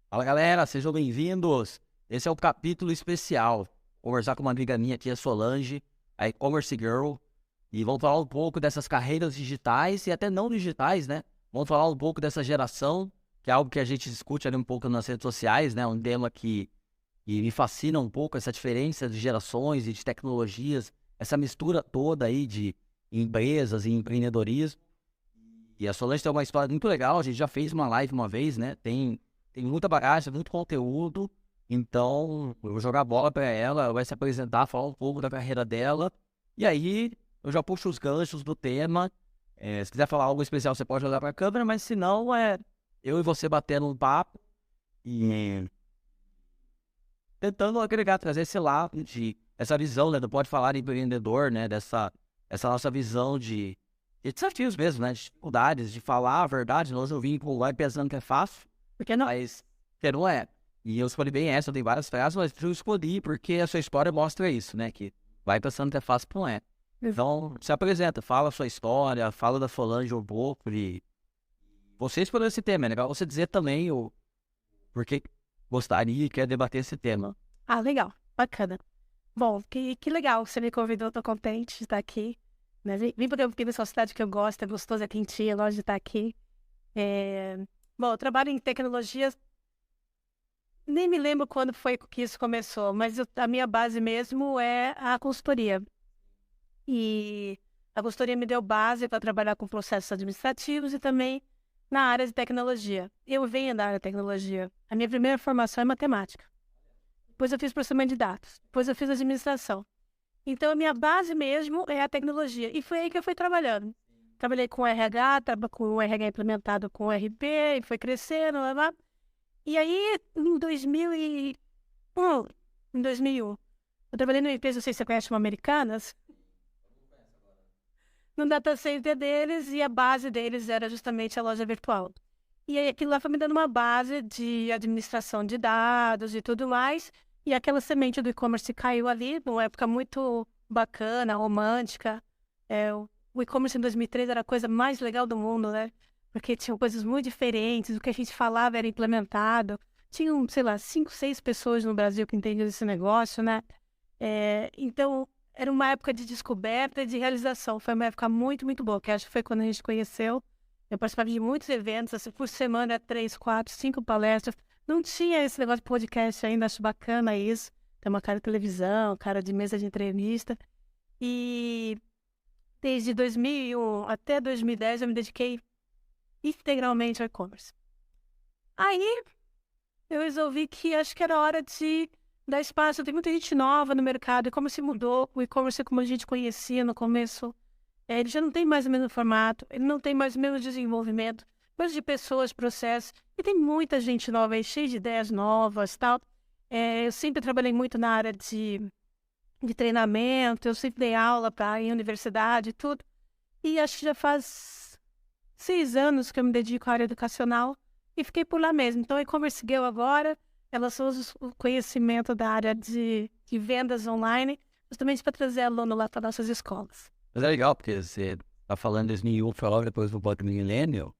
Fala galera, sejam bem-vindos. Esse é o capítulo especial. Vou conversar com uma amiga minha aqui, a Solange, a e-commerce girl, e vamos falar um pouco dessas carreiras digitais e até não digitais, né? Vamos falar um pouco dessa geração, que é algo que a gente discute ali um pouco nas redes sociais, né? Um tema que me fascina um pouco, essa diferença de gerações e de tecnologias, essa mistura toda aí de empresas e empreendedorismo. E a Solange tem uma história muito legal, a gente já fez uma live uma vez, né? Tem muita bagagem, muito conteúdo. Então, eu vou jogar a bola para ela vai se apresentar, falar um pouco da carreira dela. E aí, eu já puxo os ganchos do tema. Se quiser falar algo especial, você pode olhar para a câmera, mas se não, é eu e você batendo um papo e tentando agregar, trazer esse lado essa visão, né? Do Pode Falar Empreendedor, né? Essa nossa visão de desafios mesmo, né? De dificuldades, de falar a verdade. Nós eu vim com vai pensando que é fácil, porque não, mas que não é. E eu escolhi bem essa, eu tenho várias frases, mas eu escolhi porque a sua história mostra isso, né? Que vai pensando que é fácil, não é. Então, se apresenta, fala a sua história, fala da Solange um pouco e você escolheu esse tema, é legal você dizer também o porquê gostaria e quer debater esse tema. Ah, legal, bacana. Bom, que legal que você me convidou, tô contente de estar aqui. Né? Vim poder vir nessa cidade que eu gosto, é gostoso, é quentinha, eu gosto de estar aqui. É, Bom, eu trabalho em tecnologias, nem me lembro quando foi que isso começou, mas a minha base mesmo é a consultoria. E a consultoria me deu base para trabalhar com processos administrativos e também na área de tecnologia. Eu venho da área de tecnologia. A minha primeira formação é matemática. Depois eu fiz processamento de dados. Depois eu fiz administração. Então, a minha base mesmo é a tecnologia. E foi aí que eu fui trabalhando. Trabalhei com RH, com o RH implementado com o RP, e foi crescendo, lá, lá. E aí, em 2001, eu trabalhei numa empresa, não sei se você conhece, uma Americanas, no data center deles, e a base deles era justamente a loja virtual. E aí, aquilo lá foi me dando uma base de administração de dados e tudo mais. E aquela semente do e-commerce caiu ali, numa época muito bacana, romântica. O e-commerce em 2003 era a coisa mais legal do mundo, né? Porque tinham coisas muito diferentes, o que a gente falava era implementado. Tinham, sei lá, 5, 6 pessoas no Brasil que entendiam esse negócio, né? Então, era uma época de descoberta e de realização. Foi uma época muito, muito boa, que acho que foi quando a gente conheceu. Eu participava de muitos eventos, assim, por semana, 3, 4, 5 palestras. Não tinha esse negócio de podcast ainda, acho bacana isso. Tem uma cara de televisão, cara de mesa de entrevista. E desde 2001 até 2010 eu me dediquei integralmente ao e-commerce. Aí eu resolvi que acho que era hora de dar espaço. Tem muita gente nova no mercado, e como se mudou, o e-commerce como a gente conhecia no começo, ele já não tem mais o mesmo formato, ele não tem mais o mesmo desenvolvimento, coisa de pessoas, processos, e tem muita gente nova aí, cheia de ideias novas e tal. Eu sempre trabalhei muito na área de treinamento, eu sempre dei aula em universidade e tudo, e acho que já faz 6 anos que eu me dedico à área educacional e fiquei por lá mesmo. Então, a e-commerce girl agora, ela só usa o conhecimento da área de vendas online, justamente para trazer aluno lá para nossas escolas. Mas é legal, porque você tá falando em 2001, foi logo depois do Black Millennial,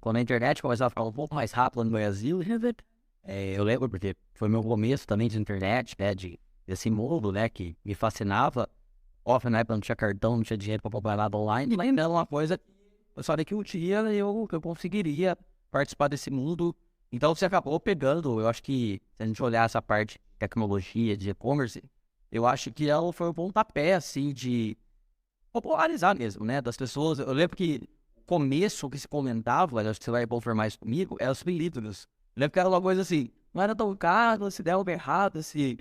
quando a internet começava a ficar um pouco mais rápida no Brasil. Eu lembro porque foi meu começo também de internet, né, desse mundo, né, que me fascinava. Óbvio, na época não tinha cartão, não tinha dinheiro para comprar nada online, mas era uma coisa que eu sabia que um dia eu conseguiria participar desse mundo. Então você acabou pegando, eu acho que se a gente olhar essa parte de tecnologia, de e-commerce, eu acho que ela foi um pontapé, assim, de popularizar mesmo, né, das pessoas. Eu lembro que o começo que se comentava, acho que você vai confirmar isso comigo, é os livros. Eu lembro que era uma coisa assim, não era tão caro, se der algo errado, sei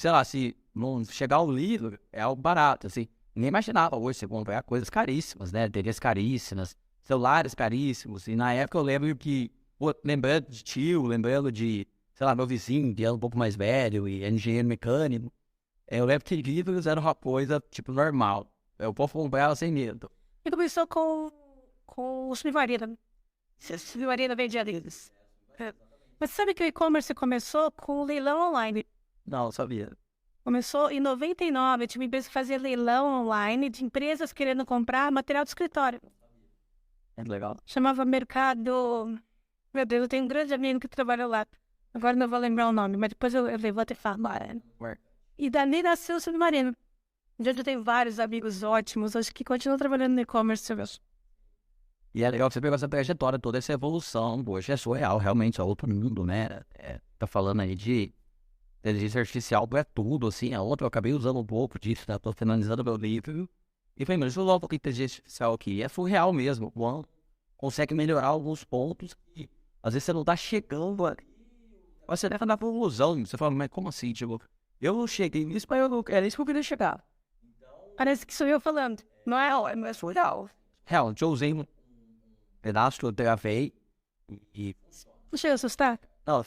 lá, se não chegar o livro, é algo barato, assim. Ninguém imaginava hoje você comprar coisas caríssimas, né, TVs caríssimas, celulares caríssimos. E na época eu lembro que, pô, lembrando de tio, lembrando de, sei lá, meu vizinho, que era um pouco mais velho e é engenheiro mecânico, eu lembro que livros era uma coisa, tipo, normal. Eu posso comprar ela sem medo. E começou com o Submarino. O Submarino vendia livros. Mas sabe que o e-commerce começou com o leilão online. Não, sabia. Começou em 99, tinha uma empresa que fazia leilão online de empresas querendo comprar material de escritório. É legal. Chamava Mercado... Meu Deus, eu tenho um grande amigo que trabalha lá. Agora não vou lembrar o nome, mas depois eu levanto e falo. E dali nasceu o Submarino. Onde eu tenho vários amigos ótimos, acho que continuam trabalhando no e-commerce. E é legal que você pegou essa trajetória, toda essa evolução. Hoje é surreal, realmente, é outro mundo, né? Tá falando aí de inteligência artificial para tudo, assim. A outra eu acabei usando um pouco disso, né? Tô finalizando meu livro. E falei, mas eu vou com a inteligência artificial aqui. É surreal mesmo. Consegue melhorar alguns pontos que às vezes você não tá chegando ali. Mas você leva na conclusão. Você fala, mas como assim? Tipo, eu não cheguei nisso, mas era isso que eu queria chegar. Parece que sou eu falando. Não é surreal. Real, eu usei um pedaço que eu gravei e... Não chega a assustar? Não,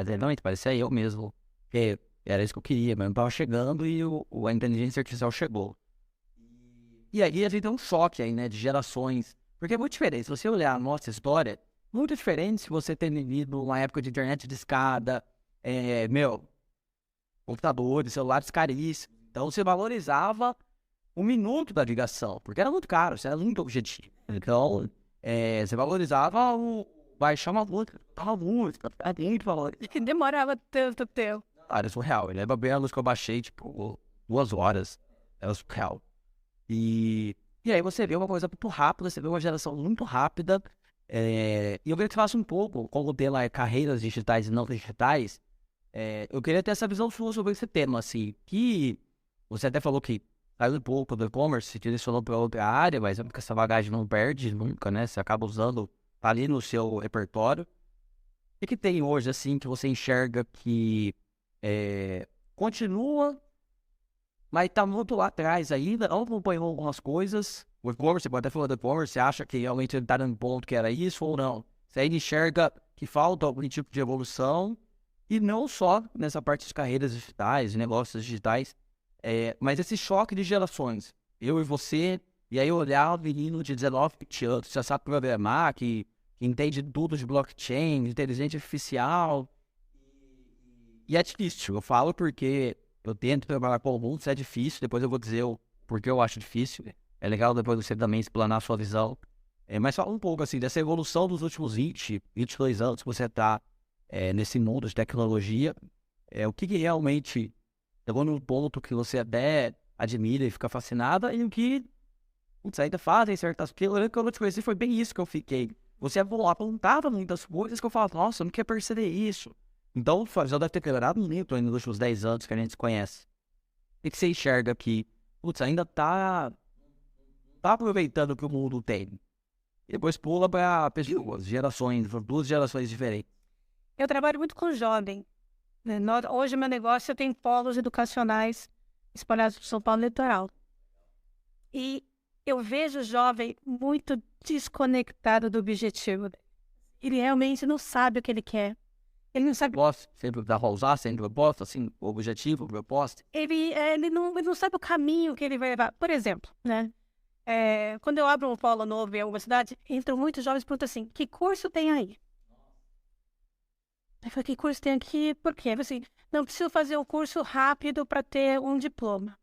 realmente parecia eu mesmo. Porque era isso que eu queria, mas não tava chegando e a inteligência artificial chegou. E aí a gente tem um choque aí, né, de gerações. Porque é muito diferente. Se você olhar a nossa história, muito diferente se você ter vivido uma época de internet de escada, computadores, celulares caríssimos. Então você valorizava um minuto da ligação, porque era muito caro, isso era muito objetivo. Então, você valorizava baixar uma música, era muito valor. E que demorava tanto tempo. Era surreal. Eu lembro bem a luz que eu baixei, tipo, 2 horas. Era surreal. E aí você vê uma coisa muito rápida, você vê uma geração muito rápida. E eu queria que você falasse um pouco, como ter lá carreiras digitais e não digitais. Eu queria ter essa visão sua sobre esse tema, assim, que você até falou que saiu um pouco do e-commerce, se direcionou para outra área, mas é porque essa bagagem não perde nunca, né? Você acaba usando, tá ali no seu repertório. O que tem hoje, assim, que você enxerga que continua, mas tá muito lá atrás ainda, não acompanhou algumas coisas? O e-commerce, você pode até falar do e-commerce, você acha que realmente ele tá dando ponto que era isso ou não? Você ainda enxerga que falta algum tipo de evolução, e não só nessa parte de carreiras digitais, de negócios digitais, mas esse choque de gerações. Eu e você, e aí olhar o menino de 19, 20 anos, que já sabe programar, que entende tudo de blockchain, de inteligência artificial. E é difícil, eu falo porque eu tento trabalhar com alguns, é difícil, depois eu vou dizer o porquê eu acho difícil. É legal depois você também explanar a sua visão. Mas fala um pouco assim, dessa evolução dos últimos 22 anos que você está nesse mundo de tecnologia. O que realmente chegou num ponto que você até admira e fica fascinada, e o que ainda fazem certas coisas. Eu lembro que quando eu te conheci foi bem isso que eu fiquei. Você apontava muitas coisas que eu falava, nossa, eu não quero perceber isso. Então, já deve ter melhorado muito ainda nos últimos 10 anos que a gente se conhece. O que você enxerga que, ainda tá aproveitando o que o mundo tem? E depois pula para pessoas, gerações, 2 gerações diferentes. Eu trabalho muito com jovem. Né? Hoje, meu negócio, eu tenho polos educacionais espalhados por São Paulo Litoral. E eu vejo o jovem muito desconectado do objetivo. Ele realmente não sabe o que ele quer. Ele não sabe. Sempre dá pra usar, sem proposta, assim, objetivo, proposta. Ele não sabe o caminho que ele vai levar. Por exemplo, né? Quando eu abro um polo novo em alguma cidade, entram muitos jovens e perguntam assim: que curso tem aí? Eu falei: que curso tem aqui? Por quê? Assim, não preciso fazer um curso rápido para ter um diploma.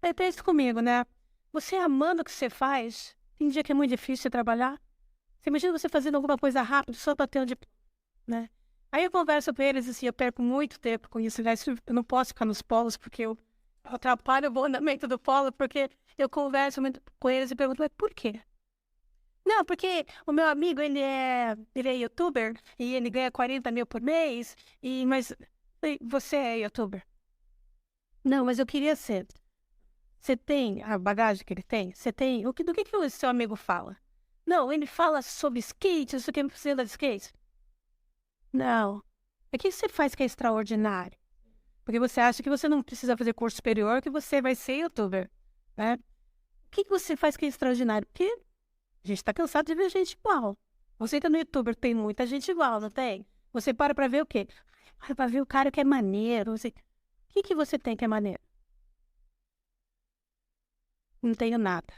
Aí pensa comigo, né? Você amando o que você faz, tem dia que é muito difícil você trabalhar. Você imagina você fazendo alguma coisa rápido só para ter um diploma, né? Aí eu converso com eles, assim, eu perco muito tempo com isso. Aliás, eu não posso ficar nos polos, porque eu atrapalho o bom andamento do polo, porque eu converso muito com eles e pergunto, mas por quê? Não, porque o meu amigo, ele é youtuber, e ele ganha 40 mil por mês, mas você é youtuber? Não, mas eu queria ser. Você tem a bagagem que ele tem? Você tem? Do que o seu amigo fala? Não, ele fala sobre skate, isso que é precisa de skate. Não. O que você faz que é extraordinário? Porque você acha que você não precisa fazer curso superior, que você vai ser youtuber, né? O que você faz que é extraordinário? Porque a gente tá cansado de ver gente igual. Você entra no youtuber, tem muita gente igual, não tem? Você para pra ver o quê? Para pra ver o cara que é maneiro. O que você tem que é maneiro? Não tenho nada.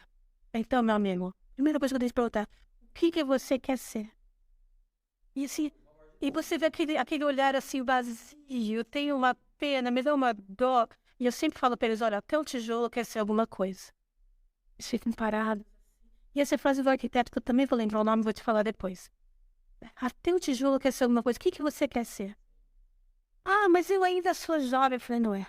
Então, meu amigo, primeira coisa que eu tenho que perguntar, o que você quer ser? E assim, e você vê aquele olhar assim vazio, tem uma pena, me dá uma dó. E eu sempre falo para eles, olha, até um tijolo quer ser alguma coisa. Eles ficam parados. E essa frase do arquiteto, que eu também vou lembrar o nome, vou te falar depois. Até o tijolo quer ser alguma coisa. O que você quer ser? Ah, mas eu ainda sou jovem. Eu falei, não é.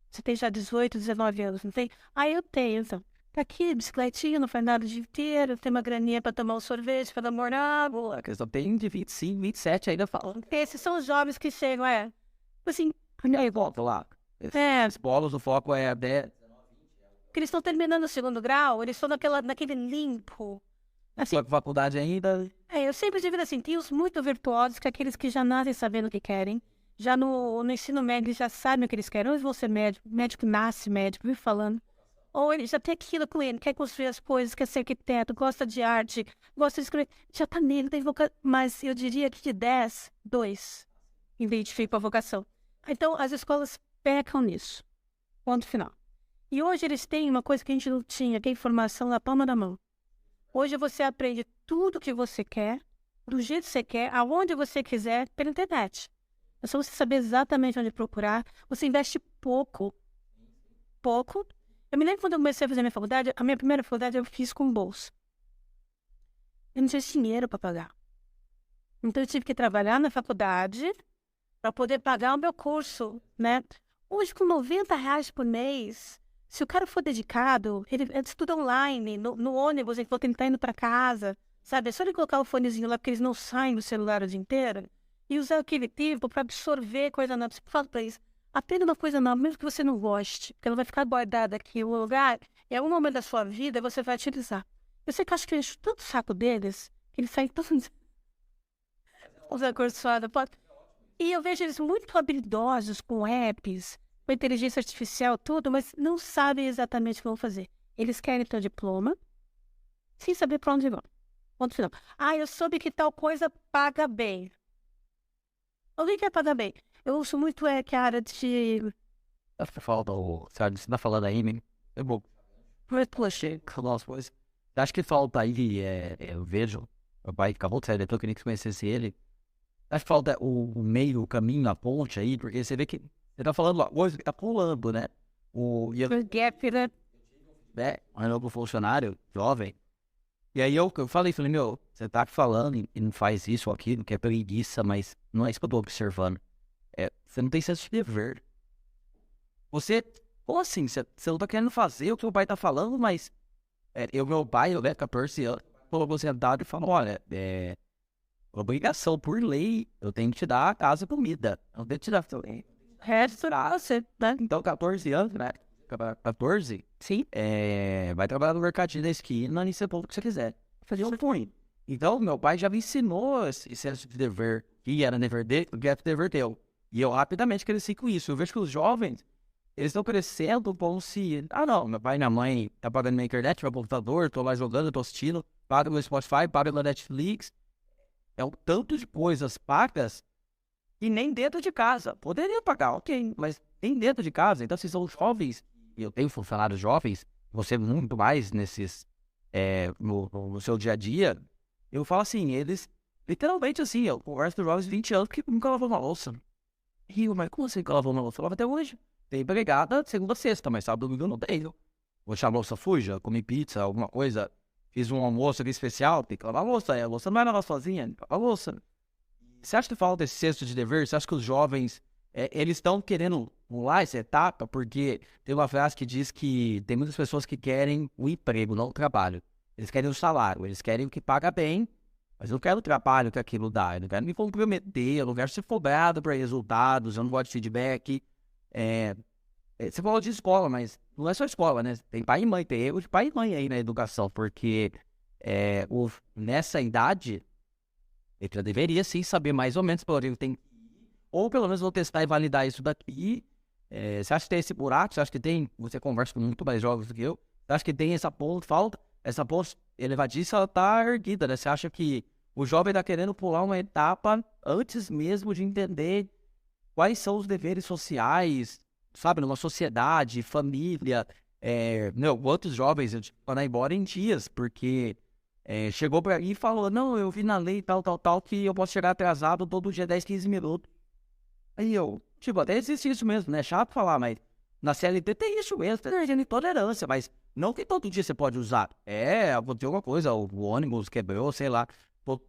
Você tem já 18, 19 anos, não tem? Ah, eu tenho, então. Tá aqui, bicicletinha, não faz nada o dia inteiro, tem uma graninha pra tomar um sorvete, pra namorar. A questão tem de 25, 27 ainda falando. Esses são os jovens que chegam, assim, Aí volta lá. é, Os polos, o foco é até. porque eles estão terminando o segundo grau, eles estão naquele limpo. Assim, Foi pra faculdade ainda. eu sempre divido assim, tem os muito virtuosos, que é aqueles que já nascem sabendo o que querem. Já no ensino médio, eles já sabem o que eles querem. Ou eles vão ser médico, médico nasce médico, vive falando. Ou ele já tem aquilo com ele, quer construir as coisas, quer ser arquiteto, gosta de arte, gosta de escrever. Já tá nele, tem vocação. Mas eu diria que de 10, 2 identificam a vocação. Então, as escolas pecam nisso. Ponto final. E hoje eles têm uma coisa que a gente não tinha, que é informação na palma da mão. Hoje você aprende tudo o que você quer, do jeito que você quer, aonde você quiser, pela internet. É só você saber exatamente onde procurar. Você investe pouco. Pouco. Eu me lembro quando eu comecei a fazer a minha faculdade, a minha primeira faculdade eu fiz com bolsa. Eu não tinha dinheiro para pagar. Então eu tive que trabalhar na faculdade para poder pagar o meu curso, né? Hoje, com R$ 90 por mês, se o cara for dedicado, ele estuda online, no ônibus, enquanto ele está indo para casa, sabe? É só ele colocar o fonezinho lá, porque eles não saem do celular o dia inteiro, e usar aquele tempo para absorver coisa nova. Você fala para eles, aprenda uma coisa nova, mesmo que você não goste, porque ela vai ficar guardada aqui em um lugar, e em algum momento da sua vida você vai utilizar. Eu sei que eu acho que eu encho tanto o saco deles, que eles saem todos os acursoados. E eu vejo eles muito habilidosos com apps, com inteligência artificial, tudo, mas não sabem exatamente o que vão fazer. Eles querem ter o diploma, sem saber para onde vão. Ponto final. Ah, eu soube que tal coisa paga bem. Alguém quer pagar bem? Eu uso muito que a área de... Falta o. Sabe, você tá falando aí, né? Eu vou. Poxa, nossa, coisa. Acho que falta aí, eu vejo. Meu pai acabou de sair, eu queria que você conhecesse ele. Acho que falta o meio, o caminho, a ponte aí, porque você vê que você tá falando uma coisa que tá pulando, né? E eu, gap, né? um novo funcionário, jovem. E aí eu falei, meu, você tá falando e não faz isso ou aquilo, que é preguiça, mas não é isso que eu tô observando. Você não tem senso de dever. Você, ou assim, você não tá querendo fazer o que o pai tá falando, mas meu pai, eu 14 anos, falou sentado e falou, olha, obrigação por lei, eu tenho que te dar a casa e comida. Eu não tenho que te dar também. Resto, você, né? Então, 14 anos, né? 14? Sim. Vai trabalhar no mercadinho da esquina e você põe o que você quiser. Fazer um punho. Então, meu pai já me ensinou esse senso de dever, que era dever dele, o que era dever teu. E eu rapidamente cresci com isso. Eu vejo que os jovens, eles estão crescendo como se... Ah, não, meu pai e minha mãe tá pagando minha internet, meu computador, tô lá jogando, tô assistindo, pago meu Spotify, pago meu Netflix. É um tanto de coisas pagas e nem dentro de casa. Poderia pagar, ok, mas nem dentro de casa. Então, se são jovens, e eu tenho funcionários jovens, você muito mais nesses, no seu dia a dia, eu falo assim, eles, literalmente assim, eu converso com jovens de 20 anos que nunca lavou uma louça. E eu, mas como assim que lavou uma louça? Eu lavo até hoje. Tem empregada de segunda a sexta, mas sábado e domingo eu não tenho. Vou deixar a louça fuja, comi pizza, alguma coisa... Fiz um almoço ali especial, tem que lavar a louça. A louça não vai lavar sozinha, lava a louça. Você acha que falta esse senso de dever? Você acha que os jovens, eles estão querendo pular essa etapa? Porque tem uma frase que diz que tem muitas pessoas que querem o emprego, não o trabalho. Eles querem o salário, eles querem o que paga bem, mas eu não quero o trabalho que aquilo dá. Eu não quero me comprometer, eu não quero ser cobrado para resultados, eu não gosto de feedback. Você falou de escola, mas não é só escola, né? Tem pai e mãe, tem erro de pai e mãe aí na educação, porque nessa idade, ele já deveria sim saber mais ou menos por onde ele tem, ou pelo menos vou testar e validar isso daqui. Você acha que tem esse buraco? Você acha que tem? Você conversa com muito mais jovens do que eu. Você acha que tem essa ponte? Falta? Essa ponte elevadiça, ela tá erguida, né? Você acha que o jovem tá querendo pular uma etapa antes mesmo de entender quais são os deveres sociais, sabe, numa sociedade, família, quantos jovens foram embora em dias, porque chegou pra mim e falou, não, eu vi na lei tal, que eu posso chegar atrasado todo dia 10, 15 minutos. Aí eu, até existe isso mesmo, né, chato falar, mas na CLT tem isso mesmo, tem intolerância, mas não que todo dia você pode usar. Aconteceu alguma coisa, o ônibus quebrou, sei lá,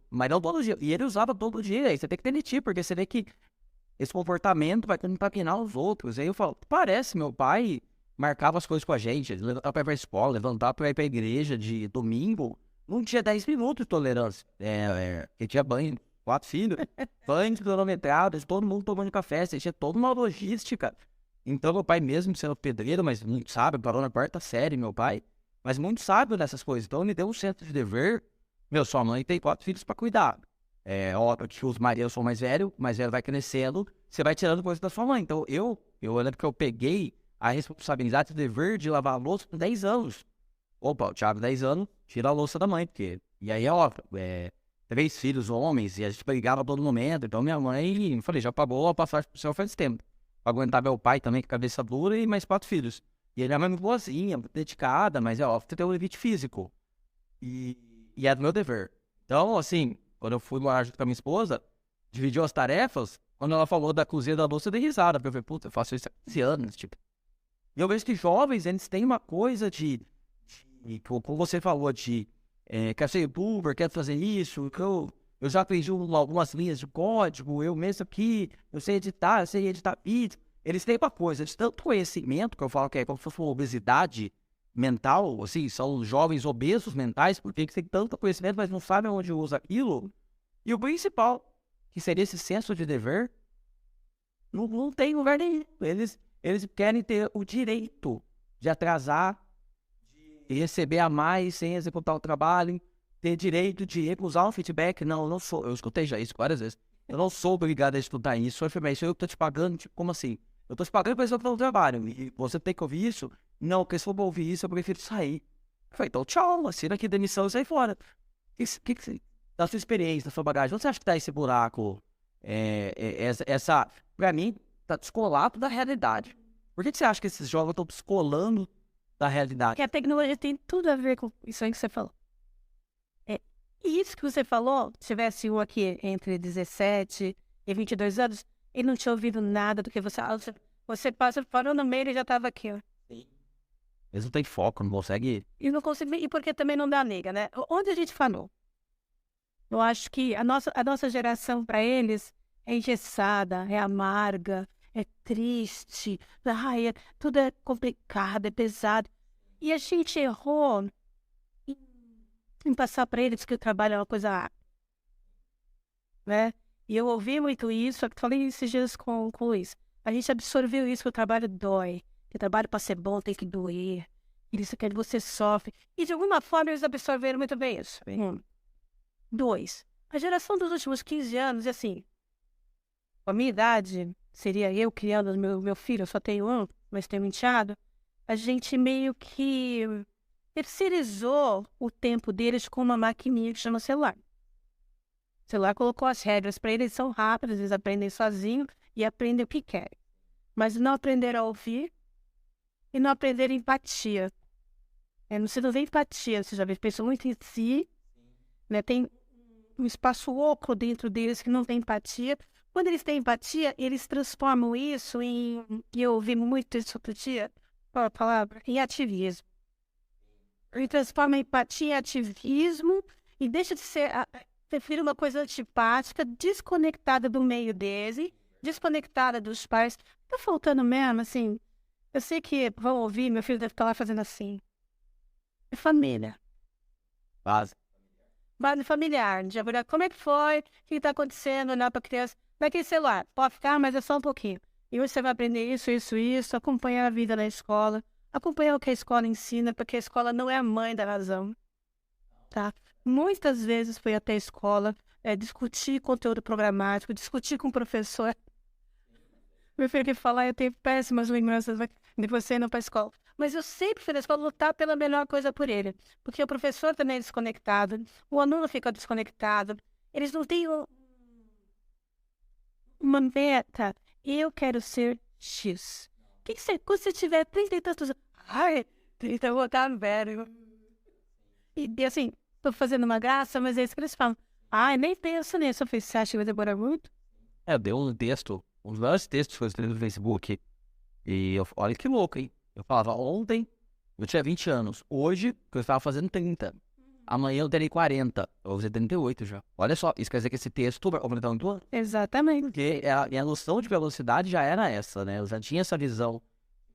Mas não todo dia. E ele usava todo dia. Aí você tem que demitir, porque você vê que esse comportamento vai contaminar os outros. Aí eu falo, parece, meu pai marcava as coisas com a gente. Ele levantava pra ir pra escola, levantava pra ir pra igreja de domingo. Não tinha 10 minutos de tolerância. Ele tinha banho, 4 filhos, banhos cronometrados, todo mundo tomando café. Você tinha toda uma logística. Então, meu pai, mesmo sendo pedreiro, mas muito sábio, parou na quarta série, meu pai, mas muito sábio nessas coisas. Então, ele deu um senso de dever. Meu, sua mãe tem 4 filhos pra cuidar. Óbvio que os maridos são mais velhos vai crescendo, você vai tirando coisas da sua mãe. Então, eu lembro que eu peguei a responsabilidade, o dever de lavar a louça com 10 anos. Opa, o Thiago, 10 anos, tira a louça da mãe, porque... E aí, óbvio, 3 filhos homens, e a gente brigava a todo momento. Então, minha mãe, eu falei, já pagou a passagem pro céu faz tempo. Pra aguentar meu pai também, com cabeça dura, e mais 4 filhos. E ele é uma mãe boazinha, dedicada, mas óbvio, tem um limite físico. E é do meu dever. Então, assim, quando eu fui morar junto com a minha esposa, dividiu as tarefas, quando ela falou da cozinha da louça, eu dei risada, porque eu falei, puta, eu faço isso há 15 anos, tipo. E eu vejo que jovens, eles têm uma coisa como você falou, quer ser youtuber, quer fazer isso, que eu já aprendi algumas linhas de código, eu mesmo aqui, eu sei editar vídeo. Eles têm uma coisa, de tanto conhecimento, que eu falo que é como se fosse uma obesidade mental, assim, são jovens obesos mentais, porque eles têm tanto conhecimento, mas não sabem onde usa aquilo. E o principal, que seria esse senso de dever, não tem lugar nenhum. Eles querem ter o direito de atrasar e receber a mais sem executar o trabalho, ter direito de recusar um feedback. Não, eu não sou. Eu escutei já isso várias vezes. Eu não sou obrigado a estudar isso. Eu falei, mas eu tô te pagando, tipo, como assim? Eu tô te pagando pra executar o trabalho. E você tem que ouvir isso? Não, porque se for pra ouvir isso, eu prefiro sair. Eu falei, então tchau, assina aqui demissão e sai fora. Da sua experiência, da sua bagagem, onde você acha que tá esse buraco? Pra mim, tá descolado da realidade. Por que você acha que esses jovens estão descolando da realidade? Porque a tecnologia tem tudo a ver com isso aí que você falou. E isso que você falou, se tivesse um aqui entre 17 e 22 anos, ele não tinha ouvido nada do que você... Você parou no meio e já estava aqui, ó. Sim. Eles não têm foco, não conseguem... E não consegue, e porque também não dá nega, né? Onde a gente falou? Eu acho que a nossa geração, para eles, é engessada, é amarga, é triste, tudo é complicado, é pesado. E a gente errou em passar para eles que o trabalho é uma coisa, né? E eu ouvi muito isso, eu falei esses dias com o Luiz. A gente absorveu isso, que o trabalho dói, que o trabalho para ser bom tem que doer, isso que você sofre. E de alguma forma eles absorveram muito bem isso. 2. A geração dos últimos 15 anos, assim, a minha idade, seria eu criando meu filho, eu só tenho um, mas tenho um enteado, a gente meio que terceirizou o tempo deles com uma maquininha que chama celular. O celular colocou as regras para eles, são rápidos, eles aprendem sozinhos e aprendem o que querem. Mas não aprenderam a ouvir e não aprenderam empatia. Você não vê empatia, você já vê, pensam muito em si, né? Tem um espaço oco dentro deles que não tem empatia. Quando eles têm empatia, eles transformam isso em, e eu ouvi muito isso outro dia, qual a palavra? Em ativismo. Ele transforma a empatia em ativismo e deixa de ser, prefiro uma coisa antipática, desconectada do meio dele, desconectada dos pais. Tá faltando mesmo, assim, eu sei que vão ouvir, meu filho deve estar lá fazendo assim. É família. Base Familiar. Como é que foi? O que está acontecendo? Olhar para a criança. Naquele celular. Pode ficar, mas é só um pouquinho. E hoje você vai aprender isso. Acompanhar a vida na escola. Acompanhar o que a escola ensina, porque a escola não é a mãe da razão. Tá? Muitas vezes fui até a escola discutir conteúdo programático, discutir com o professor. Meu filho que falar, eu tenho péssimas lembranças de você indo para a escola. Mas eu sempre fui na escola lutar pela melhor coisa por ele. Porque o professor também é desconectado, o aluno fica desconectado, eles não têm uma meta. Eu quero ser X. Quando você tiver 30 e tantos anos, 30 eu vou estar velho. E assim, tô fazendo uma graça, mas é isso que eles falam. Nem penso nisso. Eu falei, você acha que vai demorar muito? Eu dei um texto, um dos maiores textos que eu escrevi no Facebook. E olha que louco, hein? Eu falava, ontem eu tinha 20 anos. Hoje, eu estava fazendo 30. amanhã eu terei 40, eu vou fazer 38 já. Olha só, isso quer dizer que esse texto vai completar um ano. Exatamente. Porque a noção de velocidade já era essa, né? Eu já tinha essa visão,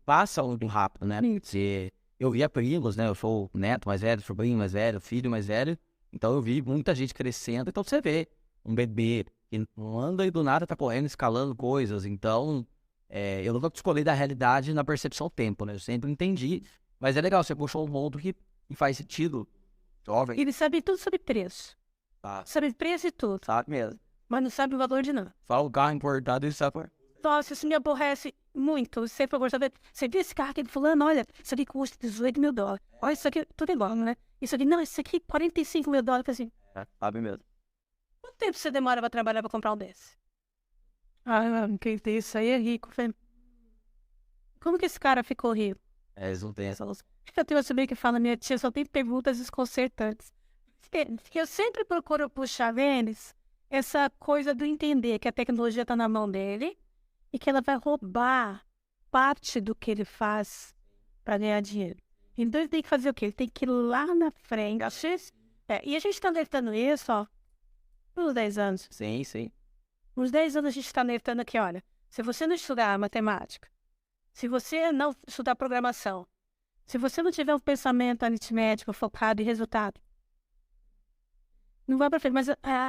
passa muito rápido, né? Se eu via primos, né? Eu sou o neto mais velho, sobrinho mais velho, filho mais velho. Então eu vi muita gente crescendo. Então você vê um bebê que não anda e do nada tá correndo, escalando coisas. Então, eu nunca escolhi da realidade na percepção tempo, né? Eu sempre entendi. Mas é legal, você puxou um ponto que faz sentido. Jovem. Ele sabe tudo sobre preço. Tá. Sabe preço e tudo. Sabe mesmo. Mas não sabe o valor de nada. Fala o carro importado e sabe. Nossa, isso me aborrece muito. Sempre eu gosto de saber. Você viu esse carro aqui fulano? Olha, isso aqui custa $18.000. Olha, isso aqui, tudo igual, né? Isso aqui, não, isso aqui, $45.000. Assim, Sabe mesmo. quanto tempo você demora pra trabalhar pra comprar um desse? Quem tem isso aí é rico. Como que esse cara ficou rico? Eles não têm essa noção. Eu tenho uma que fala, minha tia só tem perguntas desconcertantes. Eu sempre procuro puxar neles essa coisa do entender que a tecnologia está na mão dele e que ela vai roubar parte do que ele faz para ganhar dinheiro. Então ele tem que fazer o quê? Ele tem que ir lá na frente. E a gente está alertando isso, ó, uns 10 anos. Sim, sim. Uns 10 anos a gente está alertando que, olha, se você não estudar matemática, se você não estudar programação, se você não tiver um pensamento aritmético focado em resultado, não vai para frente. Mas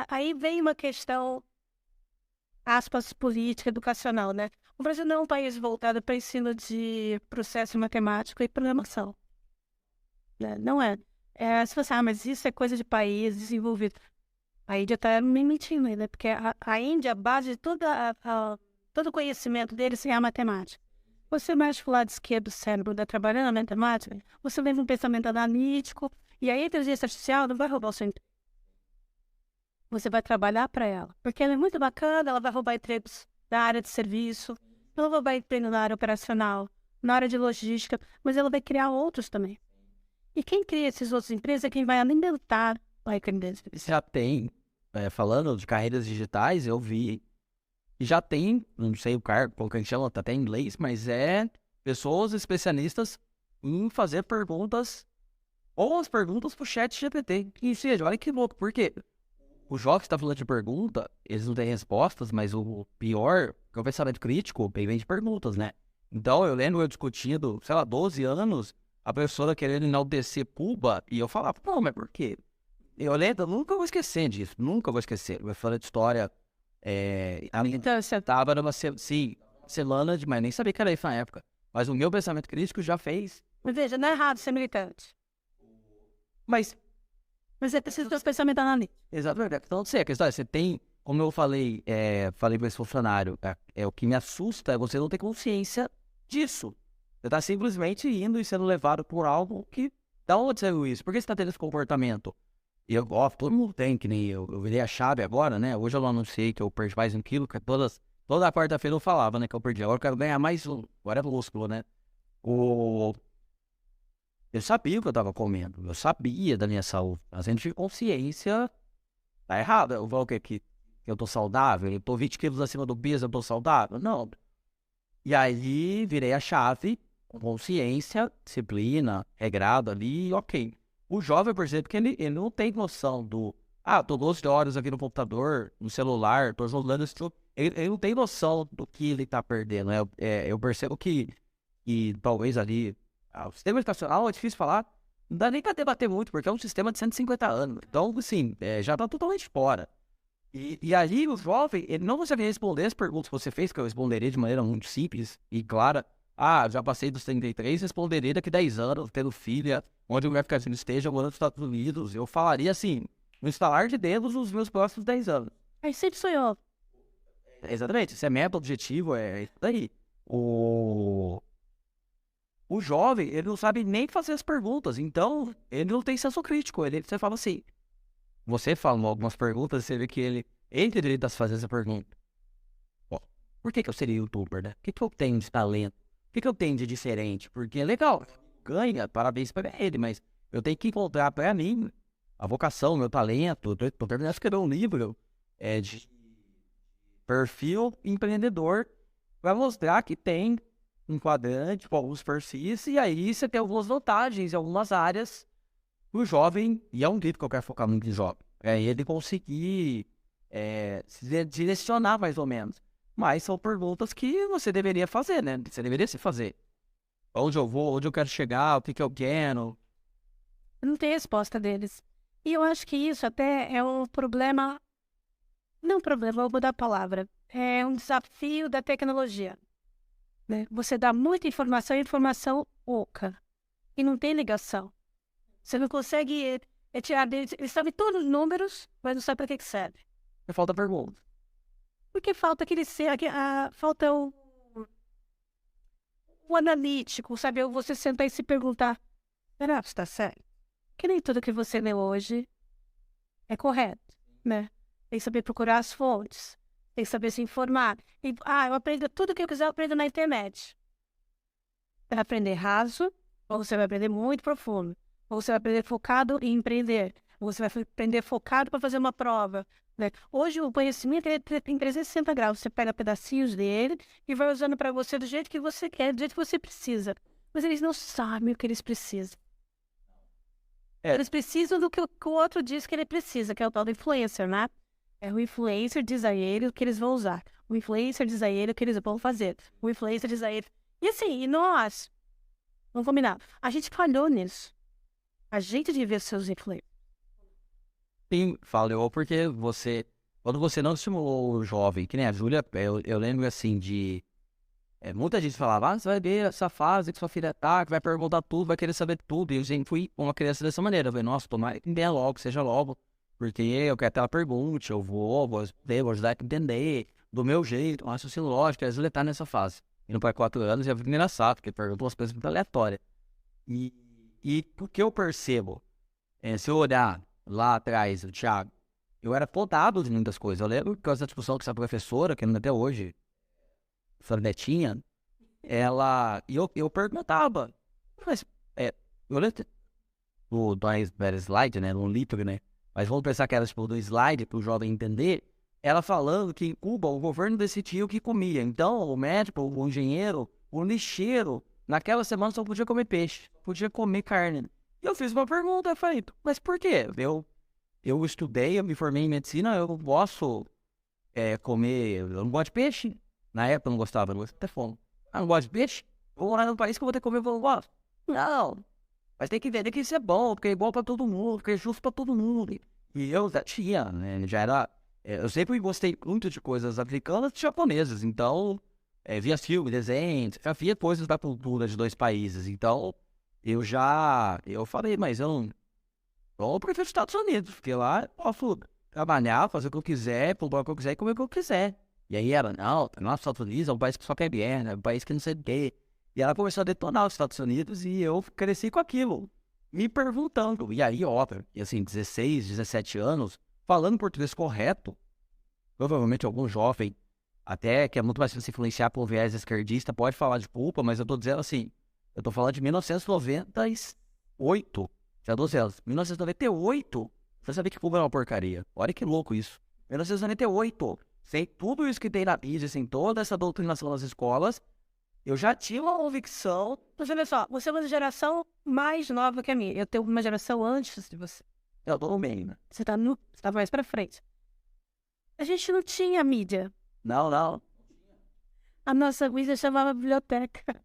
aí vem uma questão, aspas, política, educacional, né? O Brasil não é um país voltado para ensino de processo matemático e programação. Né? Não é. Se você mas isso é coisa de país desenvolvido. A Índia está me mentindo ainda, porque a Índia, a base de todo o conhecimento deles é a matemática. Você mexe pro lado esquerdo do cérebro, tá trabalhando a matemática, você leva um pensamento analítico, e a inteligência artificial não vai roubar o seu emprego. Você vai trabalhar para ela, porque ela é muito bacana, ela vai roubar empregos na área de serviço, ela vai roubar emprego na área operacional, na área de logística, mas ela vai criar outros também. E quem cria esses outros empregos é quem vai alimentar a economia. Já tem, falando de carreiras digitais, eu vi. E já tem, não sei o cargo, como que a gente chama, tá até em inglês, mas pessoas especialistas em fazer perguntas, ou as perguntas pro chat GPT. E seja, olha que louco, porque o jovem que está falando de pergunta, eles não têm respostas, mas o pior, que é o pensamento crítico, vem de perguntas, né? Então eu lembro eu discutindo, sei lá, 12 anos, a professora querendo enaltecer Cuba, e eu falava, não, mas por quê? Eu lembro, nunca vou esquecer disso, nunca vou esquecer. Eu falando de história. Então, você Tava numa semana de, mas nem sabia que era isso na época. Mas o meu pensamento crítico já fez. Mas veja, não é errado ser militante. Mas é preciso ter um pensamento analítico. exatamente. Então, não sei, a questão é, você tem, como eu falei para esse funcionário, o que me assusta é você não ter consciência disso. Você tá simplesmente indo e sendo levado por algo que, da onde saiu isso? Por que você tá tendo esse comportamento? E todo mundo tem, que nem eu virei a chave agora, né? Hoje eu não anunciei que eu perdi mais 1 quilo, que toda quarta-feira eu falava, né, que eu perdi. Agora eu quero ganhar mais agora é músculo, né? Eu sabia o que eu tava comendo, eu sabia da minha saúde. A gente tinha consciência, tá errado. Eu vou que eu tô saudável, eu tô 20 quilos acima do peso, eu tô saudável? Não. E aí virei a chave, com consciência, disciplina, regrado ali, ok. O jovem, percebe que ele não tem noção tô 12 horas aqui no computador, no celular, tô jogando isso tudo. Ele não tem noção do que ele tá perdendo. Eu percebo que talvez ali, o sistema educacional é difícil falar, não dá nem pra debater muito, porque é um sistema de 150 anos. Então, assim, já tá totalmente fora. E ali o jovem, ele não consegue responder as perguntas que você fez, que eu responderia de maneira muito simples e clara. Já passei dos 33, responderia daqui 10 anos, tendo filha, onde o meu filho esteja, morando nos Estados Unidos. Eu falaria assim, no estalar de dedos nos meus próximos 10 anos. Aí sempre sou eu. Exatamente, esse é meta, objetivo, é isso daí. O jovem, ele não sabe nem fazer as perguntas, então ele não tem senso crítico. Você fala assim, você fala algumas perguntas, você vê que ele deveria fazer essa pergunta. Por que eu seria youtuber, né? O que eu tenho de talento? O que eu tenho de diferente? Porque é legal, ganha, parabéns para ele, mas eu tenho que encontrar para mim a vocação, meu talento. Tô terminando de escrever um livro de perfil empreendedor para mostrar que tem um quadrante com alguns perfis, e aí você tem algumas vantagens em algumas áreas o jovem, e é um livro que eu quero focar muito em jovem, é ele conseguir se direcionar mais ou menos. Mas são perguntas que você deveria fazer, né? Você deveria se fazer. Onde eu vou, onde eu quero chegar, o que eu quero. Não tem resposta deles. E eu acho que isso até é um problema. Não problema, vou mudar a palavra. É um desafio da tecnologia, né? Você dá muita informação e informação oca. E não tem ligação. Você não consegue tirar deles. Eles sabem todos os números, mas não sabe para que serve. Falta pergunta. Porque falta falta o analítico, sabe? Você sentar e se perguntar: será que está certo? Que nem tudo que você lê hoje é correto, né? Tem que saber procurar as fontes, tem que saber se informar. Eu aprendo tudo que eu quiser, eu aprendo na internet. Você vai aprender raso, ou você vai aprender muito profundo, ou você vai aprender focado em empreender, ou você vai aprender focado para fazer uma prova, né? Hoje o conhecimento tem 360 graus, você pega pedacinhos dele e vai usando para você do jeito que você quer, do jeito que você precisa. Mas eles não sabem o que eles precisam. Eles precisam do que o outro diz que ele precisa, que é o tal do influencer, né? O influencer diz a ele o que eles vão usar. O influencer diz a ele o que eles vão fazer. O influencer diz a ele... E assim, nós... Vamos combinar. A gente falhou nisso. A gente devia ser os influencers. Sim, falhou porque quando você não estimulou o jovem, que nem a Júlia, eu lembro assim de... muita gente falava, você vai ver essa fase que sua filha tá, que vai perguntar tudo, vai querer saber tudo. E eu sempre fui uma criança dessa maneira. Eu falei, nossa, tomara que entenda logo, seja logo. Porque eu quero que ela pergunte, eu vou ajudar a entender, do meu jeito, um raciocínio lógico. A Júlia tá nessa fase. Indo para 4 anos, e é muito engraçado, porque perguntou umas coisas muito aleatórias. E o que eu percebo, se eu olhar lá atrás, o Thiago, eu era podado de muitas coisas. Eu lembro que essa discussão com essa professora, que ainda até hoje, professora Netinha, eu perguntava, mas, eu lembro do slide, né, no livro, né, mas vamos pensar que era tipo do slide para o jovem entender, ela falando que em Cuba o governo decidia o que comia, então o médico, o engenheiro, o lixeiro, naquela semana só podia comer peixe, podia comer carne. E eu fiz uma pergunta, eu falei, mas por quê? Eu estudei, eu me formei em medicina, eu posso comer, eu não gosto de peixe. Na época eu não gostava, não gostava até fome. Não gosto de peixe? Vou morar num país que eu vou ter que comer, eu não gosto. Não, mas tem que entender que isso é bom, porque é igual pra todo mundo, porque é justo pra todo mundo. E eu já tinha, né, já era... eu sempre gostei muito de coisas africanas e japonesas, então... via filme, desenhos, já via coisas da cultura de 2 países. Então, eu falei, mas eu prefiro os Estados Unidos, porque lá eu posso trabalhar, fazer o que eu quiser, comprar o que eu quiser e comer o que eu quiser. E aí ela, não, os Estados Unidos é um país que só quer guerra, é um país que não sei o quê. E ela começou a detonar os Estados Unidos e eu cresci com aquilo, me perguntando. E aí, óbvio, e assim, 16, 17 anos, falando português correto, provavelmente algum jovem, até que é muito mais fácil se influenciar por viés esquerdista, pode falar de culpa, mas eu tô dizendo assim, eu tô falando de 1998, já 12 anos, 1998, você sabia que Cuba é uma porcaria, olha que louco isso, 1998, sem tudo isso que tem na mídia, sem toda essa doutrinação nas escolas, eu já tinha uma convicção. Mas olha só, você é uma geração mais nova que a minha, eu tenho uma geração antes de você. Eu tô no meio, né? Você tá mais pra frente. A gente não tinha mídia. Não. A nossa mídia chamava biblioteca.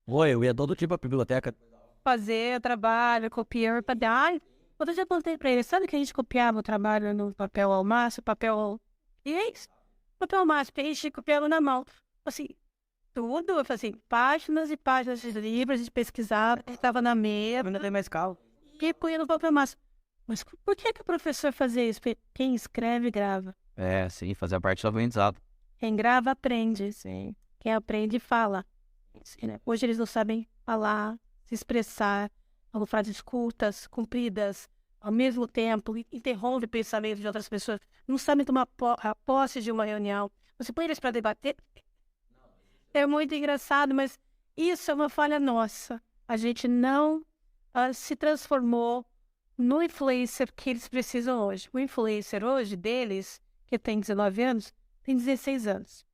Oi, eu ia todo tipo pra biblioteca. Fazer trabalho, copiar, ai, quando eu já contei pra ele, sabe que a gente copiava o trabalho no papel ao máximo, papel... E é isso, papel ao máximo, a gente copiava na mão. Assim, tudo, eu falei assim, páginas e páginas de livros, a gente pesquisava, estava na mesa. Ainda tem mais calma. E punha no papel ao máximo. Mas por que o professor fazia isso? Porque quem escreve, grava. Sim, fazer parte do aprendizado. Quem grava, aprende. Sim. Quem aprende, fala. Sim, né? Hoje eles não sabem falar, se expressar, falam frases curtas, compridas, ao mesmo tempo, interrompe o pensamento de outras pessoas, não sabem tomar a posse de uma reunião. Você põe eles para debater. É muito engraçado, mas isso é uma falha nossa. A gente não se transformou no influencer que eles precisam hoje. O influencer hoje deles, que tem 19 anos, tem 16 anos.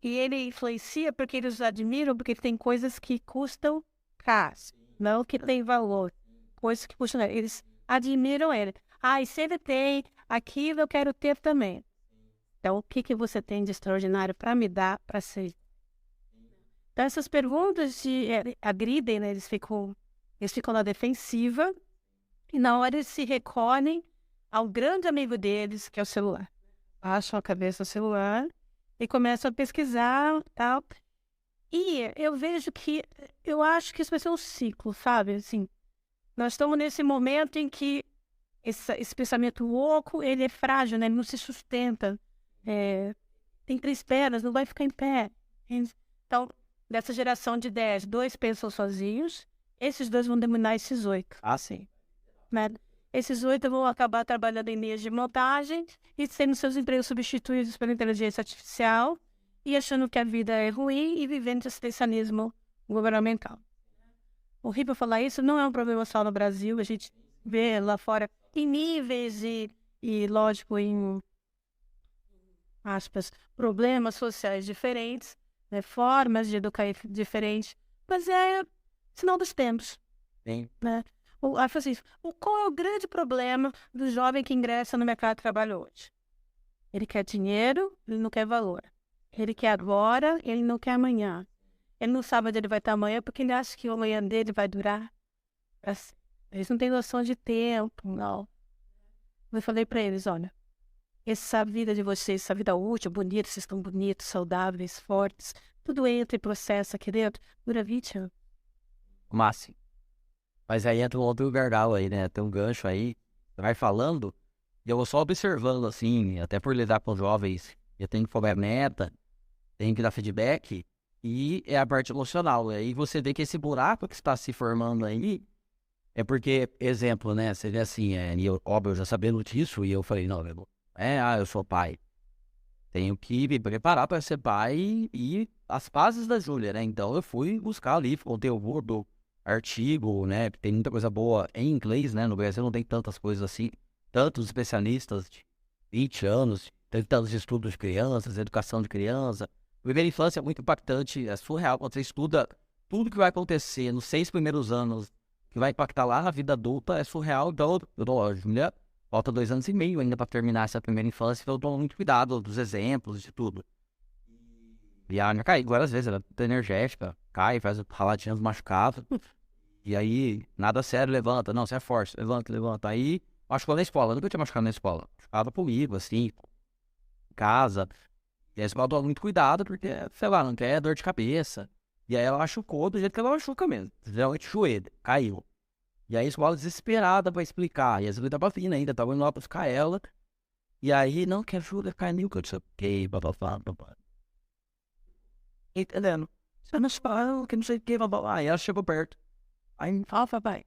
E ele influencia porque eles os admiram, porque tem coisas que custam caro. não que tem valor, coisas que puxam ele. Eles admiram ele. E se ele tem aquilo, eu quero ter também. Então, o que você tem de extraordinário para me dar, para ser? Então, essas perguntas agridem, né? Eles ficam na defensiva e na hora eles se recolhem ao grande amigo deles, que é o celular. Baixam a cabeça do celular e começam a pesquisar e tal. E eu acho que isso vai ser um ciclo, sabe? Assim, nós estamos nesse momento em que esse pensamento louco, ele é frágil, né? Ele não se sustenta. Tem 3 pernas, não vai ficar em pé. Então, dessa geração de 10, 2 pensam sozinhos, esses 2 vão dominar esses 8. Sim. Né? Esses 8 vão acabar trabalhando em linhas de montagem e tendo seus empregos substituídos pela inteligência artificial e achando que a vida é ruim e vivendo esse assistencialismo governamental. Horrível falar isso, não é um problema só no Brasil, a gente vê lá fora em níveis e lógico, em aspas, problemas sociais diferentes, né, formas de educar diferentes, mas é sinal dos tempos. Sim. Né? Qual é o grande problema do jovem que ingressa no mercado de trabalho hoje? Ele quer dinheiro, ele não quer valor. Ele quer agora, ele não quer amanhã. Ele não sabe onde ele vai estar amanhã porque ele acha que o amanhã dele vai durar. Eles não têm noção de tempo, não. Eu falei para eles, olha, essa vida de vocês, essa vida útil, bonita, vocês estão bonitos, saudáveis, fortes, tudo entra em processo aqui dentro, dura 20 anos. Máximo. Mas aí entra um outro gargalo aí, né? Tem um gancho aí, vai falando, e eu vou só observando, assim, até por lidar com jovens, eu tenho que cobrar meta, tenho que dar feedback, e é a parte emocional. E aí você vê que esse buraco que está se formando aí, é porque, exemplo, né? Você vê assim, e óbvio, eu já sabendo disso, e eu falei, não, eu sou pai. Tenho que me preparar para ser pai e as pazes da Júlia, né? Então eu fui buscar ali conteúdo, artigo, né? Tem muita coisa boa em inglês, né? No Brasil não tem tantas coisas assim. Tantos especialistas de 20 anos, tantos estudos de crianças, educação de criança. Primeira infância é muito impactante, é surreal. Quando você estuda tudo que vai acontecer nos 6 primeiros anos, que vai impactar lá na vida adulta, é surreal. Então, eu dou, Júlia, falta 2 anos e meio ainda para terminar essa primeira infância, então eu dou muito cuidado dos exemplos, de tudo. E a Ana cai várias vezes, ela é energética, cai, faz raladinhas machucadas. E aí, nada sério, levanta. Não, você é forte, levanta. Aí, machucou na escola, eu nunca tinha machucado na escola. Machucava comigo, assim, em casa. E a escola toma muito cuidado, porque, sei lá, não quer dor de cabeça. E aí ela machucou do jeito que ela machuca mesmo. Geralmente joelho, caiu. E aí a escola desesperada pra explicar. E a Júlia tava vindo ainda, tava indo lá buscar ela. E aí, não, que a Júlia caiu, que eu disse, ok, bababá. Entendendo? Você não fala, que não sei o que, bababá. Aí ela chegou perto. Aí, papai.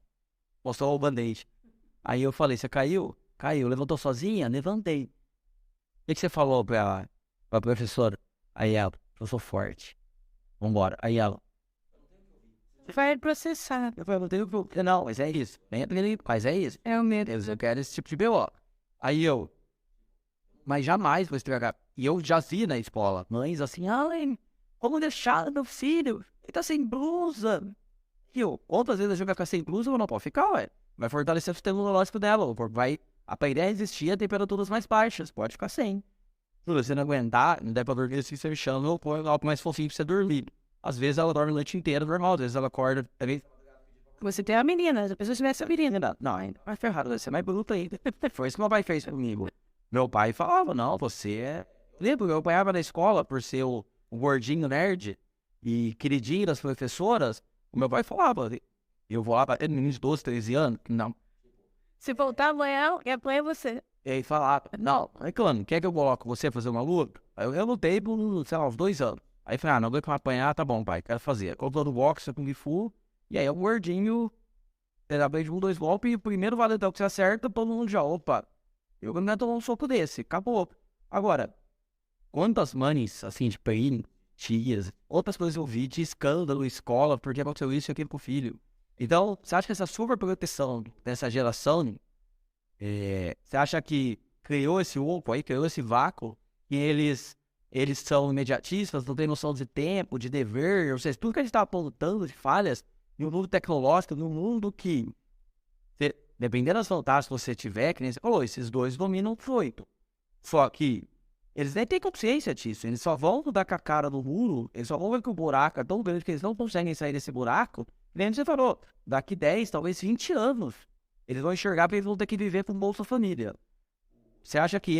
Mostrou o band-aid. Aí eu falei, você caiu? Caiu. Levantou sozinha? Levantei. O que você falou pra professora? Aí ela, eu sou forte. Vambora. Aí ela, Vai processar. eu falei, não tenho problema. Não, mas é isso. Mas é isso. É o medo. Eu quero esse tipo de BO. Aí eu, mas jamais vou estragar. E eu já vi na escola, mães assim, ai, como deixar meu filho? Ele tá sem blusa. E eu, quantas vezes a gente vai ficar sem blusa ou não pode ficar, ué? Vai fortalecer o sistema imunológico dela, o corpo vai aprender a resistir a temperaturas mais baixas, pode ficar sem. Se você não aguentar, não der pra dormir assim, você chama, eu põe algo mais fofinho pra você dormir. Às vezes ela dorme a noite inteira, normal, às vezes ela acorda, também. Você tem a menina, se a pessoa tivesse a menina. Não, ainda mais ferrado, você é mais bruto ainda. Foi isso que meu pai fez comigo. Meu pai falava, não, você é... Lembra, eu apanhava na escola por ser o gordinho nerd e queridinho das professoras. O meu pai falava, eu vou lá bater no menino de 12, 13 anos, não. Se voltar amanhã, quem apanha é você. E aí falava, não, reclamo, quer que eu coloque você fazer uma luta? Eu lutei por, sei lá, uns 2 anos. Aí falei, não, vai que eu apanhar, tá bom, pai, quero fazer. Colocou no boxe, Kung Fu, e aí o gordinho, era de 1, 2 golpes, e o primeiro valetão que você acerta, todo mundo já, opa, eu não ia tomar um soco desse, acabou. Agora, quantas mães, assim, de primo, tias, outras coisas eu vi de escândalo, escola, porque aconteceu isso e aquilo com o filho. Então, você acha que essa superproteção dessa geração, você acha que criou esse oco aí, criou esse vácuo, e eles são imediatistas, não têm noção de tempo, de dever, ou seja, tudo que a gente está apontando de falhas, no mundo tecnológico, no mundo que, dependendo das vantagens que você tiver, que nem você falou, esses dois dominam muito. Só que eles nem têm consciência disso, eles só vão dar com a cara no muro, eles só vão ver que o buraco é tão grande que eles não conseguem sair desse buraco. Que nem você falou, daqui 10, talvez 20 anos, eles vão enxergar porque eles vão ter que viver com Bolsa Família. Você acha que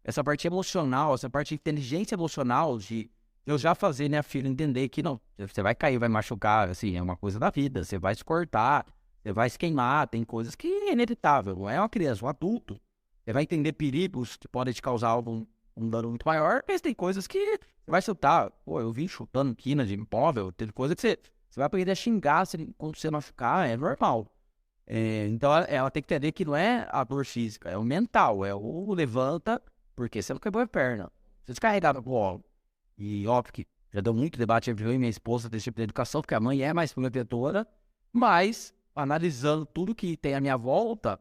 essa parte emocional, essa parte de inteligência emocional, de eu já fazer minha filha entender que não, você vai cair, vai machucar, assim, é uma coisa da vida, você vai se cortar, você vai se queimar, tem coisas que é inevitável, não é uma criança, um adulto. Você vai entender perigos que podem te causar um dano muito maior, mas tem coisas que você vai chutar. Pô, eu vim chutando quina de imóvel, tem coisa que você vai aprender a xingar quando você machucar, é normal. Então ela tem que entender que não é a dor física, é o mental, é o levanta, porque você não quebrou a perna. Você descarregava o colo. E óbvio que já deu muito debate entre eu e minha esposa desse tipo de educação, porque a mãe é mais protetora, mas analisando tudo que tem à minha volta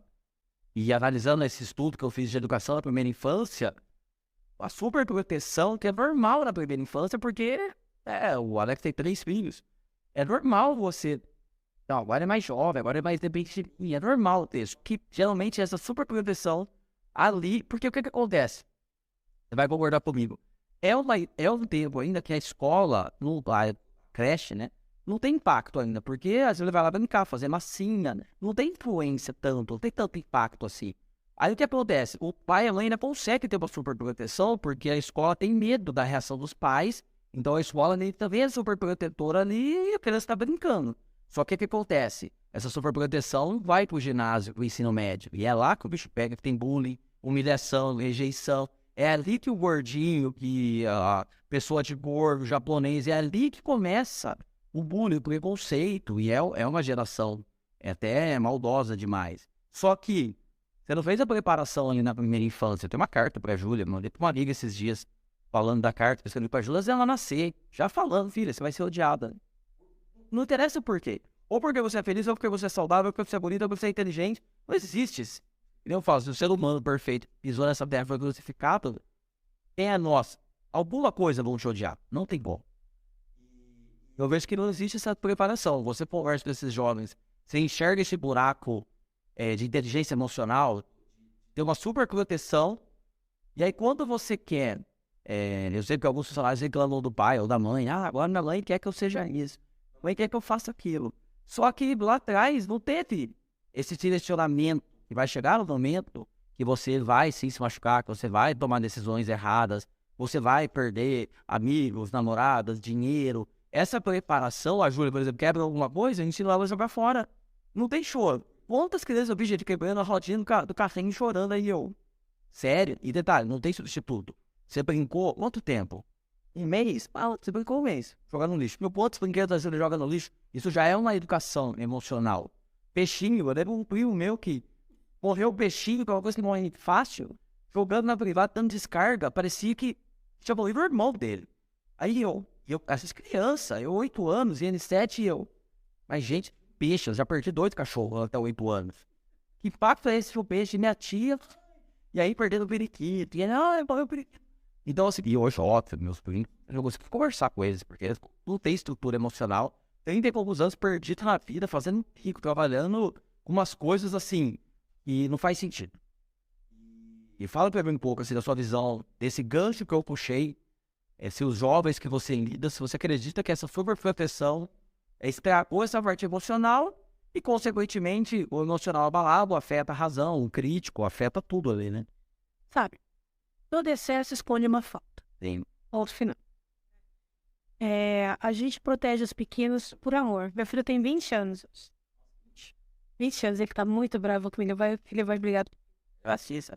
e analisando esse estudo que eu fiz de educação na primeira infância, a superproteção que é normal na primeira infância, porque o Alex tem 3 filhos. É normal você... Não, agora é mais jovem, agora é mais dependente de mim. É normal ter isso. Que geralmente essa superproteção ali... Porque o que acontece? Você vai concordar comigo. É um tempo ainda que a escola, a creche, né? Não tem impacto ainda, porque às vezes ele vai lá brincar, fazer massinha, né? Não tem influência tanto, não tem tanto impacto assim. Aí o que acontece? O pai e a mãe ainda conseguem ter uma superproteção, porque a escola tem medo da reação dos pais, então a escola também é superprotetora ali e a criança está brincando. Só que o que acontece? Essa superproteção vai pro ginásio, pro ensino médio, e é lá que o bicho pega, que tem bullying, humilhação, rejeição. É ali que o gordinho, que a pessoa de gordo, japonês, é ali que começa o bullying, o preconceito, e é uma geração até maldosa demais. Só que você não fez a preparação ali na primeira infância. Tem uma carta pra Júlia, mandei pra uma amiga esses dias, falando da carta que eu escrevi pra Júlia, ela nascer, já falando, filha, você vai ser odiada. Não interessa o porquê. Ou porque você é feliz, ou porque você é saudável, ou porque você é bonito, ou porque você é inteligente. Não existe isso. Eu falo, se o ser humano perfeito pisou nessa terra foi crucificado, quem é nós? Alguma coisa vão te odiar. Não tem como. Eu vejo que não existe essa preparação. Você conversa com esses jovens, você enxerga esse buraco de inteligência emocional, tem uma super proteção, e aí quando você quer, eu sei que alguns funcionários reclamam do pai ou da mãe, agora minha mãe quer que eu seja isso, minha mãe quer que eu faça aquilo. Só que lá atrás não teve esse direcionamento, que vai chegar no momento que você vai sim se machucar, que você vai tomar decisões erradas, você vai perder amigos, namoradas, dinheiro. Essa preparação, a Júlia, por exemplo, quebra alguma coisa, a gente leva jogar fora. Não tem choro. Quantas crianças eu vi gente quebrando a rodinha do carrinho chorando aí, eu? Sério? E detalhe, não tem substituto. Você brincou quanto tempo? Um mês? Você brincou um mês. Jogar no lixo. Meu quantos brinquedos você joga no lixo? Isso já é uma educação emocional. Peixinho, eu lembro um primo meu que morreu o peixinho, que é uma coisa que morre fácil, jogando na privada, dando descarga, parecia que tinha morrido o irmão dele. Aí essas crianças, eu 8 anos, e ele 7 e eu. Mas, gente, peixe, eu já perdi 2 cachorros até 8 anos. Que impacto é esse, o peixe? Minha tia, e aí perdendo o periquito, e ele, morreu o periquito. Então, assim, e hoje, óbvio, meus primos, eu consigo conversar com eles, porque eles não têm estrutura emocional, 30 e poucos anos perdidos na vida, fazendo rico, trabalhando com umas coisas assim, e não faz sentido. E fala pra mim um pouco, assim, da sua visão, desse gancho que eu puxei, se os jovens que você lida, se você acredita que essa superproteção estragou essa parte emocional e, consequentemente, o emocional abalado afeta a razão, o crítico, afeta tudo ali, né? Sabe? Todo excesso esconde uma falta. Sim. Ponto final. A gente protege os pequenos por amor. Meu filho tem 20 anos. 20 anos, ele tá muito bravo comigo. Ele vai brigar. Eu assisto.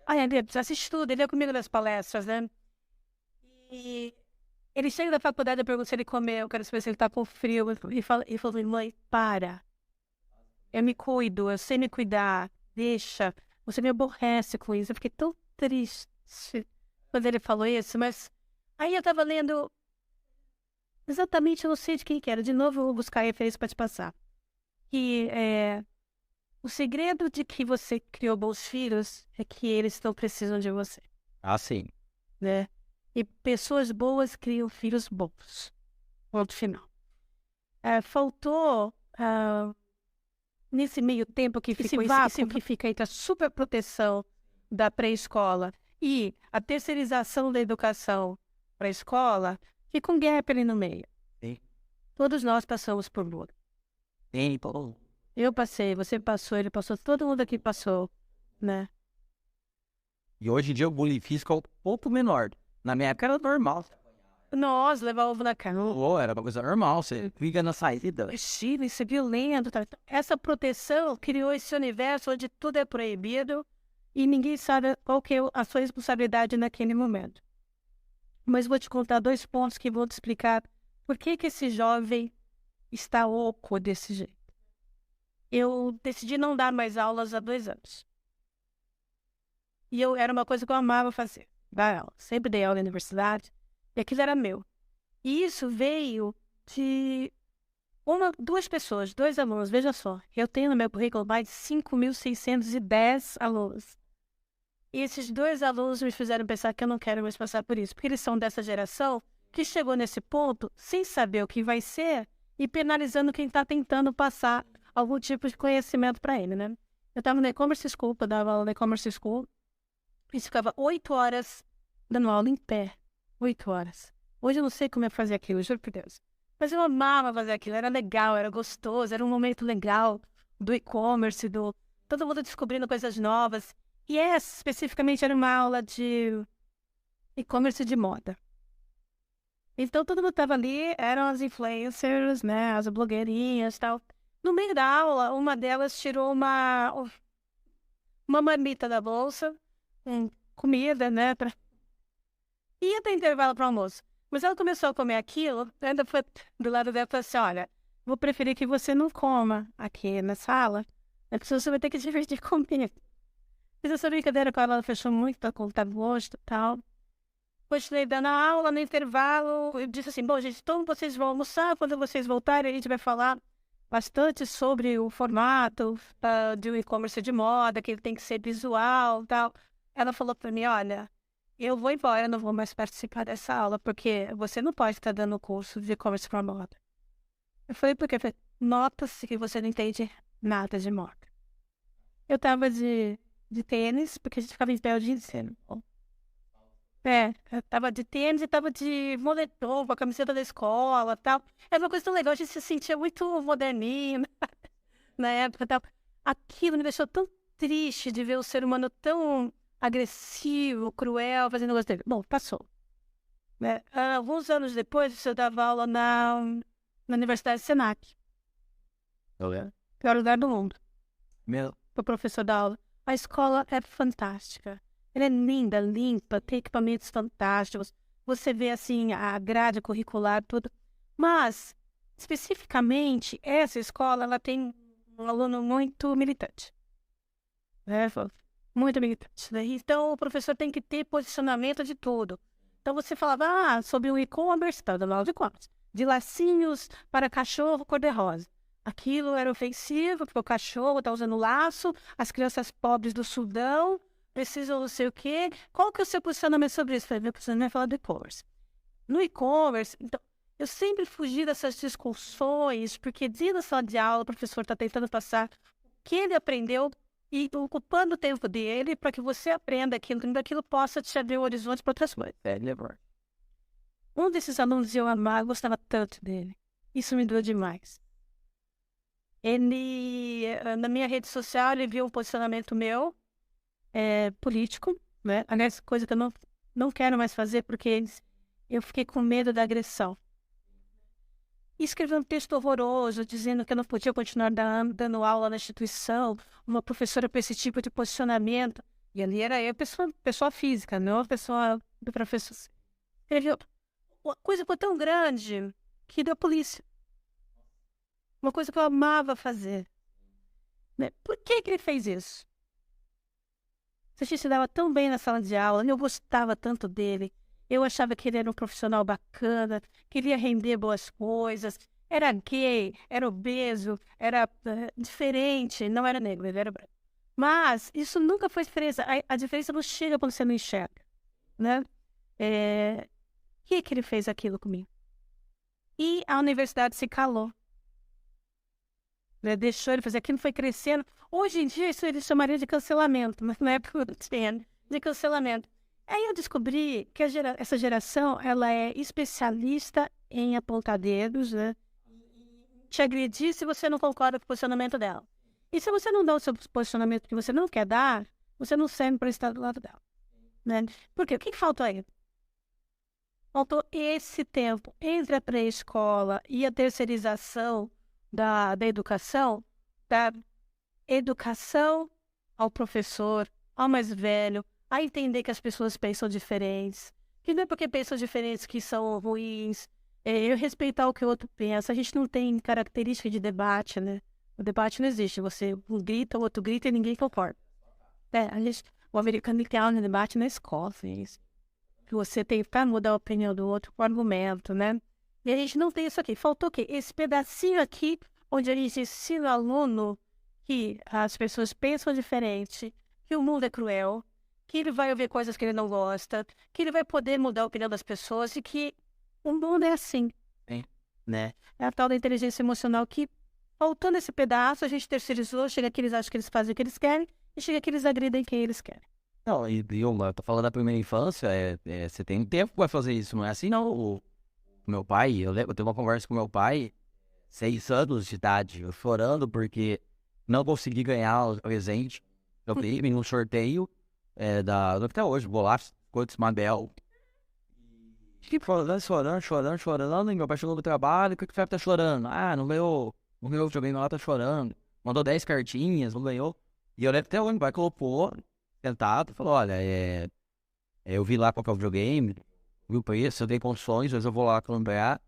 Ele assiste tudo, ele é comigo nas palestras, né? E ele chega da faculdade, eu pergunto se ele comeu, eu quero saber se ele tá com frio. E fala assim, mãe, para. Eu me cuido, eu sei me cuidar. Deixa. Você me aborrece com isso. Eu fiquei tão triste quando ele falou isso, mas aí eu tava lendo exatamente, eu não sei de quem que era. De novo, eu vou buscar a referência para te passar. Que o segredo de que você criou bons filhos é que eles não precisam de você. Sim. Né? E pessoas boas criam filhos bons. Ponto final. faltou, nesse meio tempo que ficou esse vácuo que fica entre a superproteção da pré-escola e a terceirização da educação para a escola, fica um gap ali no meio. Sim. Todos nós passamos por bullying. Sim, pô. Eu passei, você passou, ele passou, todo mundo aqui passou, né? E hoje em dia o bullying físico é um pouco menor. Na minha época era normal. Nós, levar ovo na cara. Era uma coisa normal, você fica na saída. Chile, ser violento. Tá? Essa proteção criou esse universo onde tudo é proibido e ninguém sabe qual que é a sua responsabilidade naquele momento. Mas vou te contar 2 pontos que vão te explicar por que esse jovem está oco desse jeito. Eu decidi não dar mais aulas há 2 anos. E era uma coisa que eu amava fazer, dar aula. Sempre dei aula na universidade e aquilo era meu. E isso veio de 2 pessoas, 2 alunos. Veja só, eu tenho no meu currículo mais de 5.610 alunos. E esses 2 alunos me fizeram pensar que eu não quero mais passar por isso, porque eles são dessa geração que chegou nesse ponto sem saber o que vai ser e penalizando quem está tentando passar algum tipo de conhecimento para ele, né? Eu estava no e-commerce school, eu dava aula no e-commerce school, e ficava 8 horas dando aula em pé. 8 horas. Hoje eu não sei como é fazer aquilo, juro por Deus. Mas eu amava fazer aquilo, era legal, era gostoso, era um momento legal do e-commerce, todo mundo descobrindo coisas novas. E essa, especificamente, era uma aula de e-commerce de moda. Então, todo mundo estava ali, eram as influencers, né, as blogueirinhas e tal. No meio da aula, uma delas tirou uma marmita da bolsa, com comida, né, ia ter intervalo para almoço. Mas ela começou a comer aquilo, ainda foi do lado dela e falou assim, olha, vou preferir que você não coma aqui na sala, porque você vai ter que dividir comigo. Fiz essa brincadeira com ela, ela fechou muito para contar gosto e tal. Continuei dando a aula no intervalo, eu disse assim, bom, gente, então vocês vão almoçar, quando vocês voltarem a gente vai falar bastante sobre o formato de um e-commerce de moda, que ele tem que ser visual e tal. Ela falou para mim, olha, eu vou embora, eu não vou mais participar dessa aula, porque você não pode estar dando curso de e-commerce para moda. Eu falei, por quê? Nota-se que você não entende nada de moda. Eu tava de tênis, porque a gente ficava em pé o dia inteiro. Eu tava de tênis e tava de moletom, com a camiseta da escola e tal. Era uma coisa tão legal, a gente se sentia muito moderninho na época e tal. Aquilo me deixou tão triste de ver o ser humano tão agressivo, cruel, fazendo negócio dele. Bom, passou. Né? Alguns anos depois, eu dava aula na Universidade Senac. Pior lugar do mundo. Para o professor da aula. A escola é fantástica. Ela é linda, limpa, tem equipamentos fantásticos. Você vê, assim, a grade curricular, tudo. Mas, especificamente, essa escola, ela tem um aluno muito militante. Né? Muito militante. Né? Então, o professor tem que ter posicionamento de tudo. Então, você falava, sobre o e-commerce, tá dando aula de e-commerce. De lacinhos para cachorro cor-de-rosa. Aquilo era ofensivo, porque o cachorro está usando laço, as crianças pobres do Sudão precisam não sei o quê. Qual que é o seu posicionamento sobre isso? Meu posicionamento é falar do e-commerce. No e-commerce, então, eu sempre fugi dessas discussões, porque dentro da sala de aula o professor está tentando passar o que ele aprendeu e ocupando o tempo dele para que você aprenda aquilo possa te abrir o horizonte para outras coisas. Um desses alunos eu amava, gostava tanto dele. Isso me doeu demais. Ele, na minha rede social, ele viu um posicionamento meu, político, né? Aliás, coisa que eu não quero mais fazer, porque eu fiquei com medo da agressão. E escreveu um texto horroroso, dizendo que eu não podia continuar dando aula na instituição, uma professora para esse tipo de posicionamento. E ali era eu, pessoa física, não a pessoa do professor. Escreveu. A coisa foi tão grande que deu a polícia. Uma coisa que eu amava fazer. Né? Por que ele fez isso? A gente se dava tão bem na sala de aula, eu gostava tanto dele. Eu achava que ele era um profissional bacana, que ele ia render boas coisas. Era gay, era obeso, era diferente, não era negro, ele era branco. Mas isso nunca foi diferença. A diferença não chega quando você não enxerga. Né? Por que ele fez aquilo comigo? E a universidade se calou. né? Deixou ele fazer aquilo, foi crescendo. Hoje em dia, isso ele chamaria de cancelamento, mas na época eu tinha de cancelamento. Aí eu descobri que essa geração, ela é especialista em apontar dedos, né? Te agredir se você não concorda com o posicionamento dela. E se você não dá o seu posicionamento que você não quer dar, você não serve para estar do lado dela, né? Por quê? O que faltou aí? Faltou esse tempo entre a pré-escola e a terceirização da educação ao professor, ao mais velho, a entender que as pessoas pensam diferentes, que não é porque pensam diferentes que são ruins, eu respeitar o que o outro pensa. A gente não tem característica de debate, né? O debate não existe. Você um grita, o outro grita e ninguém concorda. O americano tem aula de debate na escola, isso. Que você tem que mudar a opinião do outro com argumento, né? E a gente não tem isso aqui. Faltou o quê? Esse pedacinho aqui, onde a gente ensina o aluno que as pessoas pensam diferente, que o mundo é cruel, que ele vai ouvir coisas que ele não gosta, que ele vai poder mudar a opinião das pessoas e que o mundo é assim. Né? É a tal da inteligência emocional que, faltando esse pedaço, a gente terceirizou, chega que eles acham que eles fazem o que eles querem e chega que eles agridem quem eles querem. Não, eu tô falando da primeira infância, você tem tempo pra fazer isso, não é assim não. O meu pai, eu tenho uma conversa com meu pai, 6 anos de idade, eu chorando porque não consegui ganhar o presente. Eu dei em um sorteio até hoje, bolacha, Cotes Mabel. Fiquei chorando, e meu pai chegou do trabalho, o que você tá chorando? Ah, não ganhou o videogame lá, tá chorando. Mandou 10 cartinhas, não ganhou. E eu lembro até onde meu pai colocou, sentado, falou, olha, eu vi lá qual que é o videogame, viu o preço, eu dei condições, hoje eu vou lá comprar,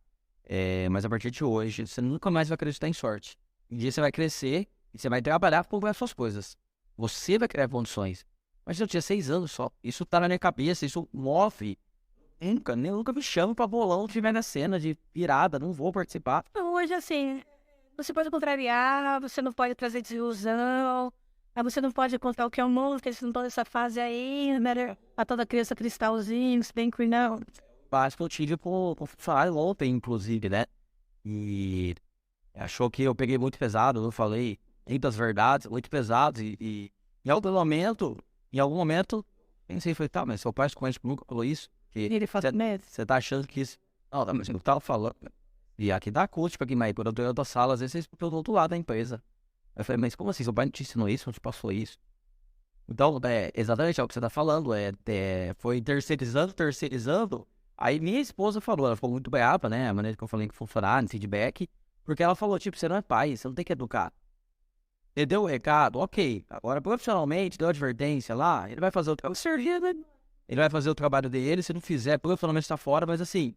mas a partir de hoje, você nunca mais vai acreditar em sorte. Um dia você vai crescer e você vai trabalhar para comprar suas coisas. Você vai criar condições. Mas eu tinha 6 anos só, isso tá na minha cabeça, isso move. Nunca me chamo pra bolão se tiver na cena de virada, não vou participar. Hoje, assim, você pode contrariar, você não pode trazer desilusão, você não pode contar o que é o mundo, porque eles não estão nessa fase aí, né? A toda criança cristalzinho, se bem que não. Acho que eu tive com o funcionário ontem, inclusive, né? E achou que eu peguei muito pesado, eu falei muitas verdades, muito pesadas, e em algum momento, pensei, falei, tá, mas seu pai nunca falou isso? Ele fala, você tá achando que isso... Não, mas eu tava falando. E aqui dá acústica aqui, mas quando eu tô em outra sala, às vezes você escuta do outro lado da empresa. Eu falei, mas como assim? Seu pai não te ensinou isso? Não te passou isso? Então, exatamente é o que você tá falando. Foi terceirizando. Aí minha esposa falou, ela ficou muito brava, né? A maneira que eu falei que funcionar, no feedback. Porque ela falou, tipo, você não é pai, você não tem que educar. Ele deu o recado, ok. Agora, profissionalmente, deu advertência lá, ele vai fazer o trabalho. Ele vai fazer o trabalho dele, se não fizer, profissionalmente tá fora, mas assim...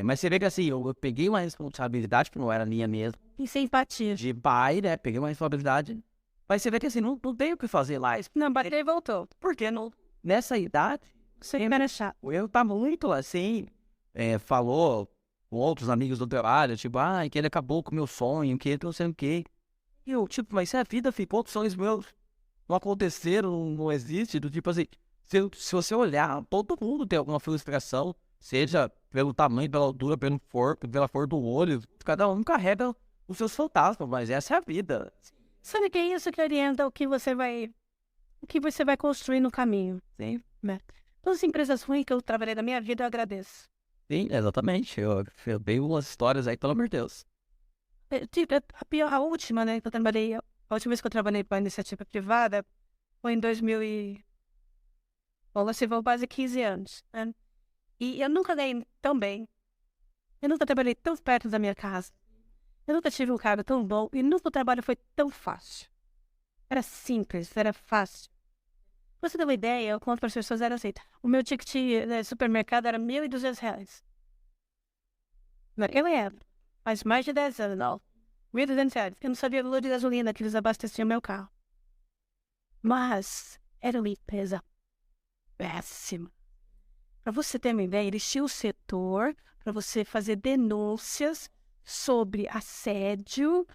mas você vê que assim, eu peguei uma responsabilidade que não era minha mesmo. E simpatia. De pai, né? Peguei uma responsabilidade. Mas você vê que assim, não tem o que fazer lá. Não, bateu e voltou. Porque não, nessa idade, Você era chato. eu tá muito assim, falou com outros amigos do trabalho, tipo, que ele acabou com o meu sonho, que ele não sei o quê. E eu, tipo, mas se a vida ficou, outros sonhos meus não aconteceram, não existe, do tipo assim, se você olhar, todo mundo tem alguma frustração, seja pelo tamanho, pela altura, pelo corpo, pela cor do olho, cada um carrega os seus fantasmas, mas essa é a vida. Sabe que é isso que orienta o que você vai construir no caminho. Sim. Né? Todas as empresas ruins que eu trabalhei na minha vida, eu agradeço. Sim, exatamente. Eu dei umas histórias aí, pelo amor de Deus. A última, né, que eu trabalhei, a última vez que eu trabalhei para a iniciativa privada foi em 2000 e... Bom, lá se vão quase 15 anos, né? E eu nunca ganhei tão bem. Eu nunca trabalhei tão perto da minha casa. Eu nunca tive um cargo tão bom e nunca o trabalho foi tão fácil. Era simples, era fácil. Pra você ter uma ideia, eu conto para as pessoas, era assim, o meu ticket de supermercado era R$1.200. Eu lembro, faz mais de 10 anos, não. R$1.200. Eu não sabia o valor de gasolina que eles abasteciam meu carro. Mas era uma empresa péssima. Para você ter uma ideia, eles tinham o setor para você fazer denúncias sobre assédio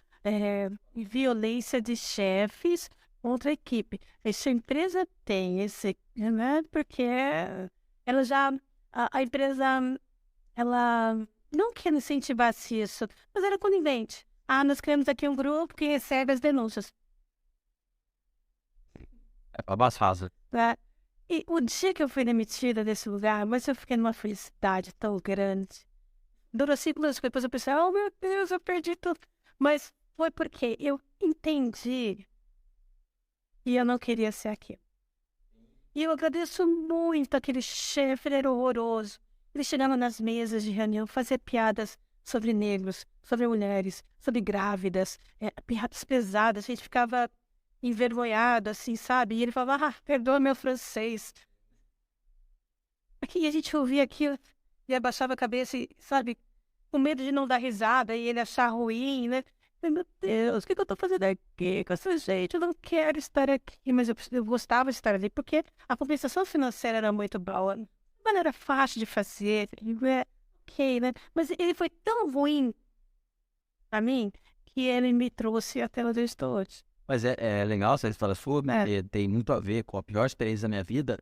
e violência de chefes contra a equipe. Essa empresa tem esse, né? Porque ela já, a empresa, ela não quer incentivar isso, mas era conivente. nós criamos aqui um grupo que recebe as denúncias. É pra Basfasa. Né? E o dia que eu fui demitida desse lugar, mas eu fiquei numa felicidade tão grande. Durou 5 minutos, depois eu pensei, oh meu Deus, eu perdi tudo. Mas foi porque eu entendi e eu não queria ser aquilo. E eu agradeço muito aquele chefe, ele era horroroso. Ele chegava nas mesas de reunião, fazia piadas sobre negros, sobre mulheres, sobre grávidas, piadas pesadas. A gente ficava envergonhado, assim, sabe? E ele falava, perdoa meu francês. E a gente ouvia aquilo e abaixava a cabeça, e, sabe? Com medo de não dar risada e ele achar ruim, né? Meu Deus, o que eu tô fazendo aqui com essa gente? Eu não quero estar aqui, mas eu gostava de estar ali, porque a compensação financeira era muito boa. Mas era fácil de fazer, ok, né? Mas ele foi tão ruim pra mim, que ele me trouxe até onde eu estou hoje. Mas é legal essa história sua, porque tem muito a ver com a pior experiência da minha vida.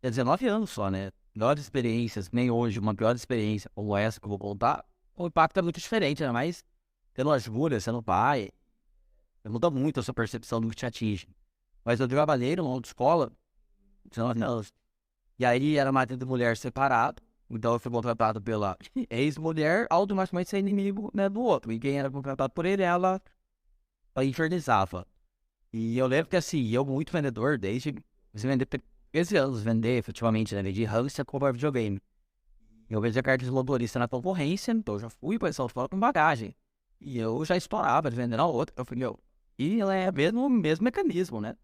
É 19 anos só, né? Piores experiências, nem hoje, uma pior experiência como essa que eu vou contar, o impacto é muito diferente, né? Mas tendo ajuda, sendo pai, muda muito a sua percepção do que te atinge. Mas eu trabalhei numa autoescola, 19 anos, e aí era marido e mulher separado, então eu fui contratado pela ex-mulher, automaticamente ser inimigo, né, do outro. E quem era contratado por ele, ela infernizava. E eu lembro que assim, eu muito vendedor, desde 13 anos, vender efetivamente, né, vendi hamster comprar videogame. Eu vendia carta de motorista na concorrência, então eu já fui para São Paulo com bagagem. E eu já estourava de vender na outra. Eu falei, e ela é o mesmo mecanismo, né?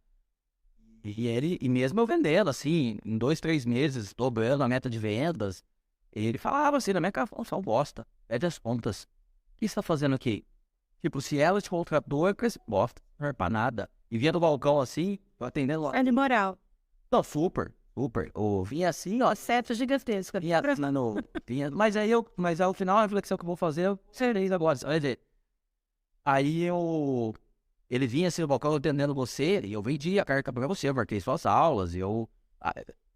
E mesmo eu vendendo, assim, em 2, 3 meses, dobrando a meta de vendas, ele falava assim, na minha cara, só bosta, pede as contas. O que você tá fazendo aqui? Tipo, se ela te contratou, é com esse bosta, não é pra nada. E vinha do balcão assim, eu atendendo lá. É de moral. Não, super. Eu vinha assim, ó. Certo, gigantesco. Mas aí ao final, a reflexão que eu vou fazer, eu serei agora. Vai ver. Ele vinha assim no balcão atendendo você, e eu vendia a carta pra você, eu marquei suas aulas,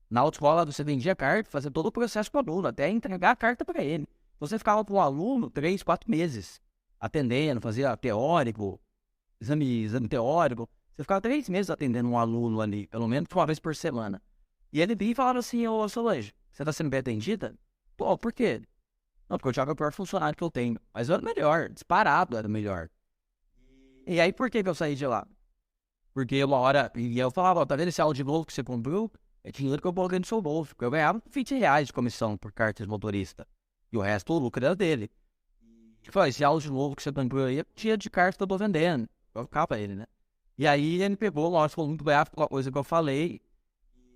na autoescola você vendia a carta, fazia todo o processo com o aluno, até entregar a carta pra ele. Você ficava com o aluno 3, 4 meses, atendendo, fazia teórico, exame teórico. Você ficava 3 meses atendendo um aluno ali, pelo menos uma vez por semana. E ele vinha e falava assim, ô Solange, você tá sendo bem atendida? Pô, por quê? Não, porque o Thiago é o pior funcionário que eu tenho. Mas eu era o melhor, disparado era o melhor. E aí, por que eu saí de lá? Porque uma hora, e eu falava, ó, tá vendo esse áudio novo que você comprou? É dinheiro que eu coloquei no seu bolso. Porque eu ganhava R$ 20 de comissão por carta de motorista. E o resto, o lucro era dele. E falou, esse áudio novo que você comprou aí é dia de carta que eu tô vendendo. Eu ficava pra ele, né? E aí ele pegou, lógico, ficou muito bravo com a coisa que eu falei,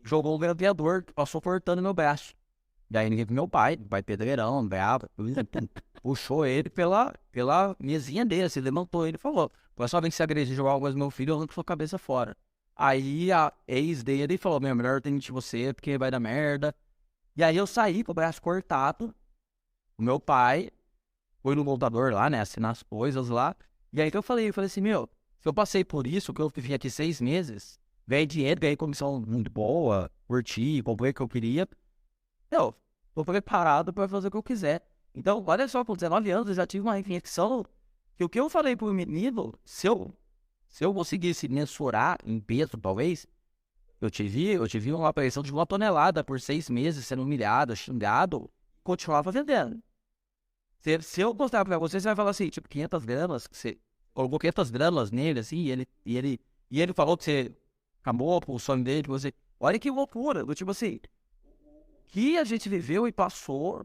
jogou o grampeador, passou cortando meu braço. Daí ninguém viu meu pai pedreirão, bravo, puxou ele pela mesinha dele, se levantou ele e falou, próxima vez que você agredir jogar algo no meu filho, eu arranco sua cabeça fora. Aí a ex dele falou, meu, melhor eu demitir você, porque vai dar merda. E aí eu saí com o braço cortado, o meu pai foi no montador lá, né, assinar as coisas lá, e aí que eu falei assim, meu, se eu passei por isso, que eu vim aqui 6 meses, ganhei dinheiro, ganhei comissão muito boa, curti, comprei o que eu queria, eu tô preparado para fazer o que eu quiser. Então, olha só, com 19 anos eu já tive uma reflexão que o que eu falei pro menino, se eu conseguisse mensurar em peso, talvez, eu tive uma pressão de 1 tonelada por 6 meses, sendo humilhado, xingado, continuava vendendo. Se eu mostrar pra você vai falar assim, tipo, 500 gramas, que você colocou 500 gramas nele, assim, e ele falou que você acabou com o sonho dele, que você... Olha que loucura, do tipo assim, que a gente viveu e passou,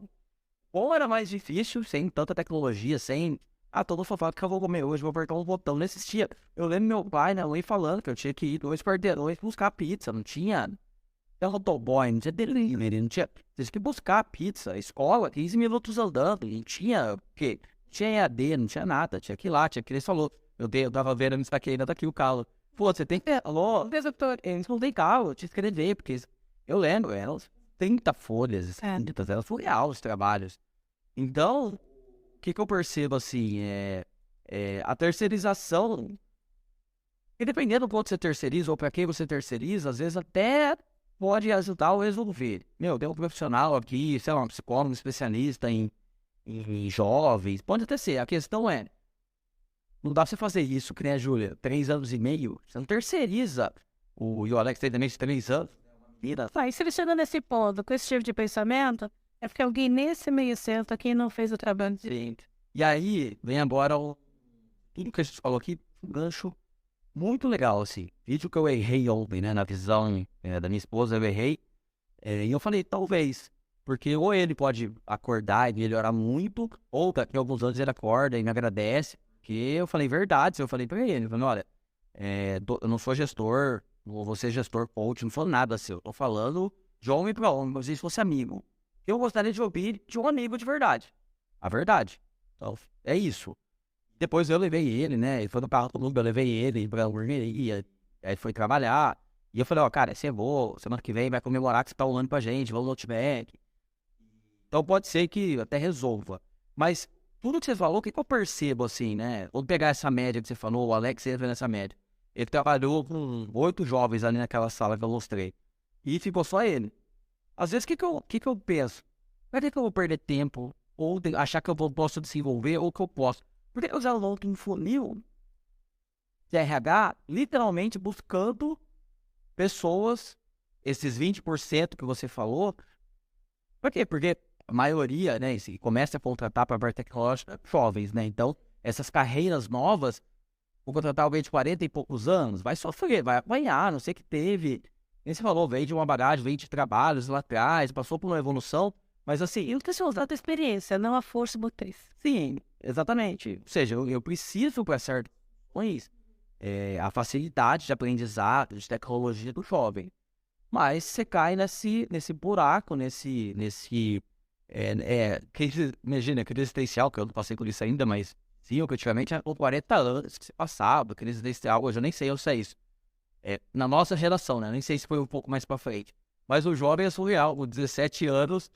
ou era mais difícil, sem tanta tecnologia, sem... todo sofá que eu vou comer hoje, vou apertar um botão, não existia. Eu lembro meu pai, né, mãe falando que eu tinha que ir 2 quarteirões buscar pizza, não tinha motoboy, não tinha delivery, não tinha... Você tinha que buscar pizza, escola, 15 minutos andando, não tinha o quê? Não tinha EAD, não tinha nada, tinha que ir lá, tinha que ele falou. Eu tava vendo no Instagram, tá aqui o carro. Pô, você tem que... Alô? Eles não tem carro, eu tinha que escrever, porque eu lembro, elas 30 folhas escritas, elas surreal os trabalhos. Então, o que eu percebo, assim, a terceirização, e dependendo do quanto você terceiriza ou para quem você terceiriza, às vezes até pode ajudar a resolver. Meu, tem um profissional aqui, sei lá, um psicólogo, um especialista em jovens, pode até ser. A questão é, não dá pra você fazer isso, que nem a Júlia, 3 anos e meio, você não terceiriza. E o Alex tem também 3 anos. E se ele chega nesse ponto, com esse tipo de pensamento, é porque alguém nesse meio centro aqui não fez o trabalho de... Sim. E aí, vem agora tudo que a gente falou aqui, um gancho muito legal, assim. Vídeo que eu errei ontem, né, na visão da minha esposa, eu errei. E eu falei, talvez, porque ou ele pode acordar e melhorar muito, ou daqui a alguns anos ele acorda e me agradece. Porque eu falei verdade, eu falei pra ele, eu falei, olha, eu não sou gestor, não vou ser gestor coach, não sou nada assim, eu tô falando de homem pra homem, como se fosse amigo. Eu gostaria de ouvir de um amigo de verdade, a verdade. Então, é isso. Depois eu levei ele, né, ele foi no carro comigo, eu levei ele pra hamburgueria, aí ele foi trabalhar. E eu falei, ó, cara, você semana que vem vai comemorar que você tá rolando pra gente, vamos no Outback. Então pode ser que até resolva. Mas tudo que você falou, o que eu percebo assim, né? Vou pegar essa média que você falou, o Alex entra nessa média. Ele trabalhou com 8 jovens ali naquela sala que eu mostrei. E ficou só ele. Às vezes, o que eu penso? Pra que eu vou perder tempo? Ou achar que eu posso desenvolver, ou que eu posso? Porque eu já monto um funil de RH, literalmente buscando pessoas, esses 20% que você falou. Por quê? Porque a maioria, né, se começa a contratar para a parte tecnológica, jovens, né? Então, essas carreiras novas, vou contratar alguém de 40 e poucos anos, vai sofrer, vai apanhar, não sei o que teve. Nem você falou, veio de uma bagagem, veio de trabalhos lá atrás, passou por uma evolução, mas assim... E o que você usar da experiência, não a força motriz. Sim, exatamente. Ou seja, eu preciso para certas coisas, a facilidade de aprendizado, de tecnologia do jovem. Mas você cai nesse buraco, imagina, crise existencial, que eu não passei por isso ainda, mas sim, que antigamente com 40 anos que você passava, crise existencial, hoje eu nem sei, eu sei isso. Na nossa geração, né? Nem sei se foi um pouco mais pra frente. Mas o jovem é surreal, com 17 anos,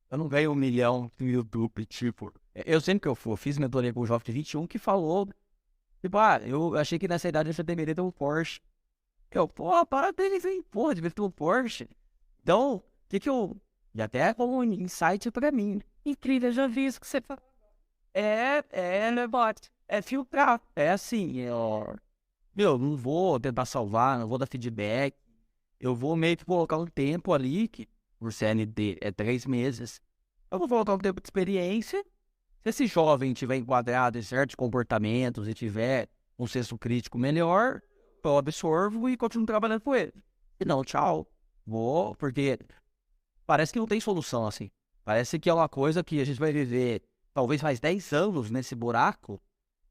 eu não ganho 1 milhão no YouTube, tipo. Eu sempre que eu fiz mentoria com um jovem de 21 que falou, tipo, eu achei que nessa idade eu já deveria ter um Porsche. Pô, parabéns, hein? Porra, devia ter um Porsche. Então, e até como um insight pra mim. Incrível, eu já vi isso que você falou. Né, bot? É filtrar. É assim, meu, não vou tentar salvar, não vou dar feedback. Eu vou meio que colocar um tempo ali, que por CND é 3 meses. Eu vou colocar um tempo de experiência. Se esse jovem tiver enquadrado em certos comportamentos e tiver um senso crítico melhor, eu absorvo e continuo trabalhando com ele. E não, tchau. Porque parece que não tem solução assim. Parece que é uma coisa que a gente vai viver talvez mais 10 anos nesse buraco.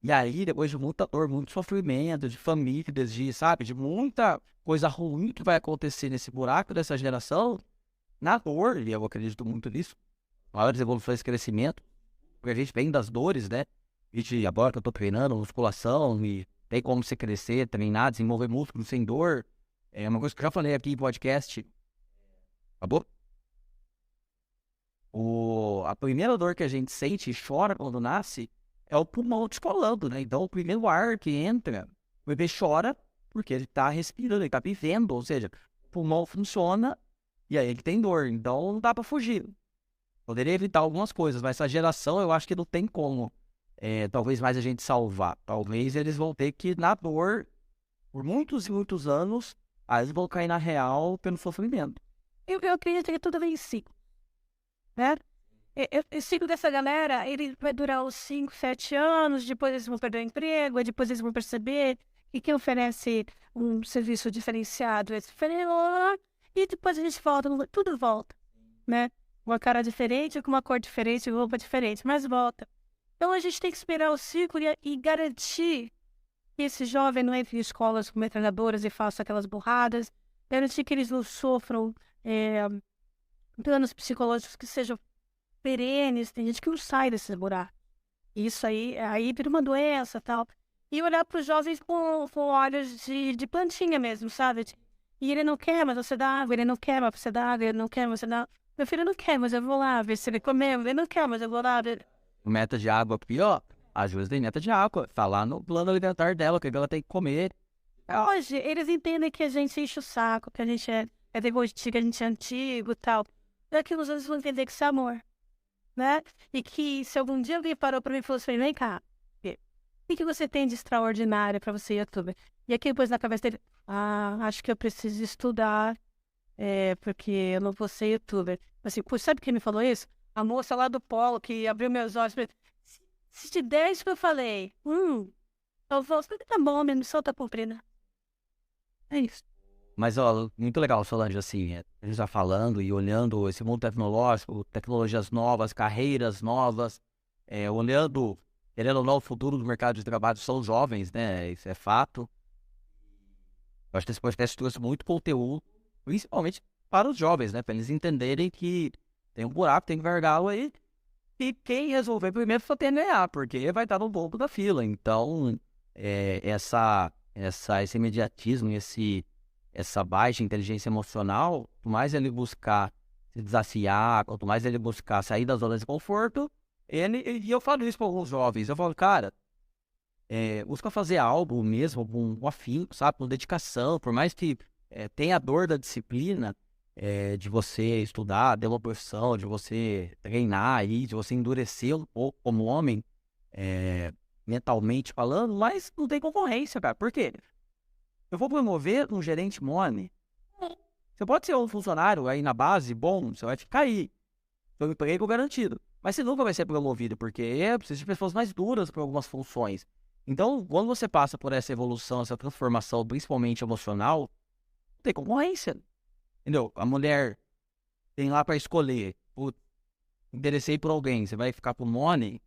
E aí, depois de muita dor, muito sofrimento, de famílias, de muita coisa ruim que vai acontecer nesse buraco dessa geração, na dor, e eu acredito muito nisso, maiores evoluções e crescimento, porque a gente vem das dores, né? Agora que eu tô treinando musculação e tem como você crescer, treinar, desenvolver músculo sem dor. É uma coisa que eu já falei aqui em podcast. Acabou? A primeira dor que a gente sente e chora quando nasce é o pulmão descolando, né? Então, o primeiro ar que entra, o bebê chora porque ele tá respirando, ele tá vivendo. Ou seja, o pulmão funciona e aí ele tem dor. Então, não dá pra fugir. Poderia evitar algumas coisas, mas essa geração eu acho que não tem como. Talvez mais a gente salvar. Talvez eles vão ter que, na dor, por muitos e muitos anos, aí eles vão cair na real pelo sofrimento. Eu acredito que tudo vem em ciclo, né? O ciclo dessa galera, ele vai durar uns 5, 7 anos, depois eles vão perder o emprego, depois eles vão perceber que quem oferece um serviço diferenciado é diferente, e depois a gente volta, tudo volta, né? Uma cara diferente, com uma cor diferente, roupa diferente, mas volta. Então a gente tem que esperar o ciclo e garantir que esse jovem não entre em escolas com metralhadoras e faça aquelas burradas, garantir que eles não sofram danos psicológicos que sejam perenes. Tem gente que não sai desses buracos. Isso aí vira uma doença e tal. E olhar para os jovens com olhos de plantinha mesmo, sabe? E ele não quer, mas você dá água, ele não quer, mas você dá água, ele não quer, mas você dá... Meu filho não quer, mas eu vou lá ver se ele comeu. Ele não quer, mas eu vou lá ver... Meta de água aqui, ó. Às vezes tem meta de água. Tá lá no plano alimentar dela, que ela tem que comer. Hoje, eles entendem que a gente enche o saco, que a gente é depois que a gente é antigo e tal. Daqui uns anos vão entender que isso é amor, né? E que se algum dia alguém parou pra mim e falou assim, vem cá, O que você tem de extraordinário para você, youtuber? E aqui depois na cabeça dele, acho que eu preciso estudar, porque eu não vou ser youtuber. Assim, pô, sabe quem me falou isso? A moça lá do Polo que abriu meus olhos. Se te der isso que eu falei, eu vou, tá bom, me solta comprida. É isso. Mas, ó, muito legal, Solange, assim, a gente tá falando e olhando esse mundo tecnológico, tecnologias novas, carreiras novas, olhando, querendo ou não, o futuro do mercado de trabalho são os jovens, né? Isso é fato. Eu acho que esse podcast trouxe muito conteúdo, principalmente para os jovens, né? Para eles entenderem que tem um buraco, tem gargalo aí, e quem resolver primeiro só tem a ganhar, porque vai estar no topo da fila. Então, esse imediatismo, essa baixa inteligência emocional, quanto mais ele buscar se desafiar, quanto mais ele buscar sair da zona de conforto, e eu falo isso para alguns jovens, eu falo, cara, busca fazer algo mesmo com afinco, sabe, com dedicação, por mais que tenha a dor da disciplina, de você estudar, de uma profissão, de você treinar aí, de você endurecer um pouco como homem, mentalmente falando, mas não tem concorrência, cara, por quê? Eu vou promover um gerente mone. Você pode ser um funcionário aí na base, bom, você vai ficar aí. Seu emprego garantido. Mas você nunca vai ser promovido, porque precisa de pessoas mais duras para algumas funções. Então, quando você passa por essa evolução, essa transformação, principalmente emocional, não tem concorrência. Entendeu? A mulher tem lá para escolher. Putz, interessei por alguém, você vai ficar com money,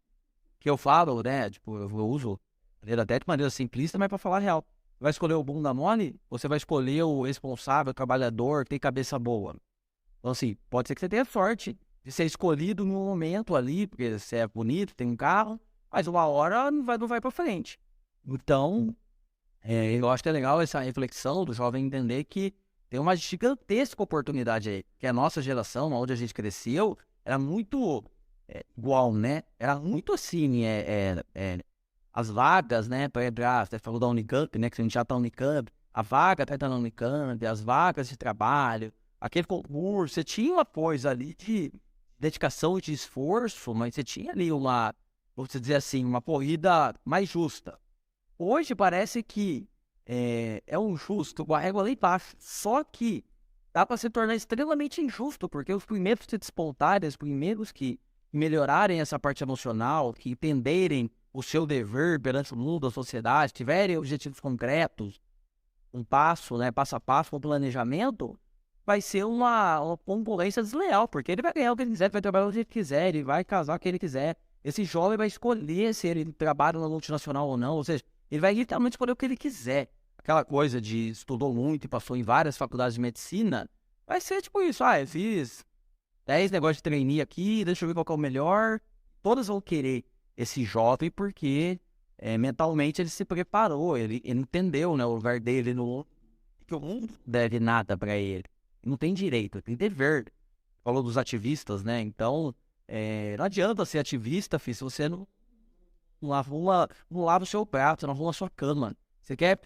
que eu falo, né? Tipo, eu uso até de maneira simplista, mas para falar a real. Vai escolher o bunda mole, você vai escolher o responsável, o trabalhador, que tem cabeça boa. Então, assim, pode ser que você tenha sorte de ser escolhido no momento ali, porque você é bonito, tem um carro, mas uma hora não vai para frente. Então, eu acho que é legal essa reflexão do jovem entender que tem uma gigantesca oportunidade aí, que a nossa geração, onde a gente cresceu, era muito igual, né? Era muito assim, as vagas, né, para entrar, você falou da Unicamp, né, que a gente já tá na Unicamp, a vaga tá na Unicamp, as vagas de trabalho, aquele concurso, você tinha uma coisa ali de dedicação e de esforço, mas você tinha ali uma, vou dizer assim, uma corrida mais justa. Hoje parece que é um justo, com a régua lá embaixo, só que dá para se tornar extremamente injusto, porque os primeiros que despontarem, os primeiros que melhorarem essa parte emocional, que entenderem o seu dever perante o mundo, a sociedade, tiverem objetivos concretos, um passo, né, passo a passo, um planejamento, vai ser uma concorrência desleal, porque ele vai ganhar o que ele quiser, ele vai trabalhar o que ele quiser, ele vai casar o que ele quiser. Esse jovem vai escolher se ele trabalha na multinacional ou não, ou seja, ele vai literalmente escolher o que ele quiser. Aquela coisa de estudou muito e passou em várias faculdades de medicina, vai ser tipo isso, eu fiz 10 negócios de trainee aqui, deixa eu ver qual que é o melhor. Todas vão querer esse jovem porque mentalmente ele se preparou, ele entendeu, né, o lugar dele no mundo, que o mundo não deve nada para ele. Não tem direito, tem dever. Falou dos ativistas, né? Então, não adianta ser ativista, filho, se você não lava o seu prato, não arruma a sua cama. Você quer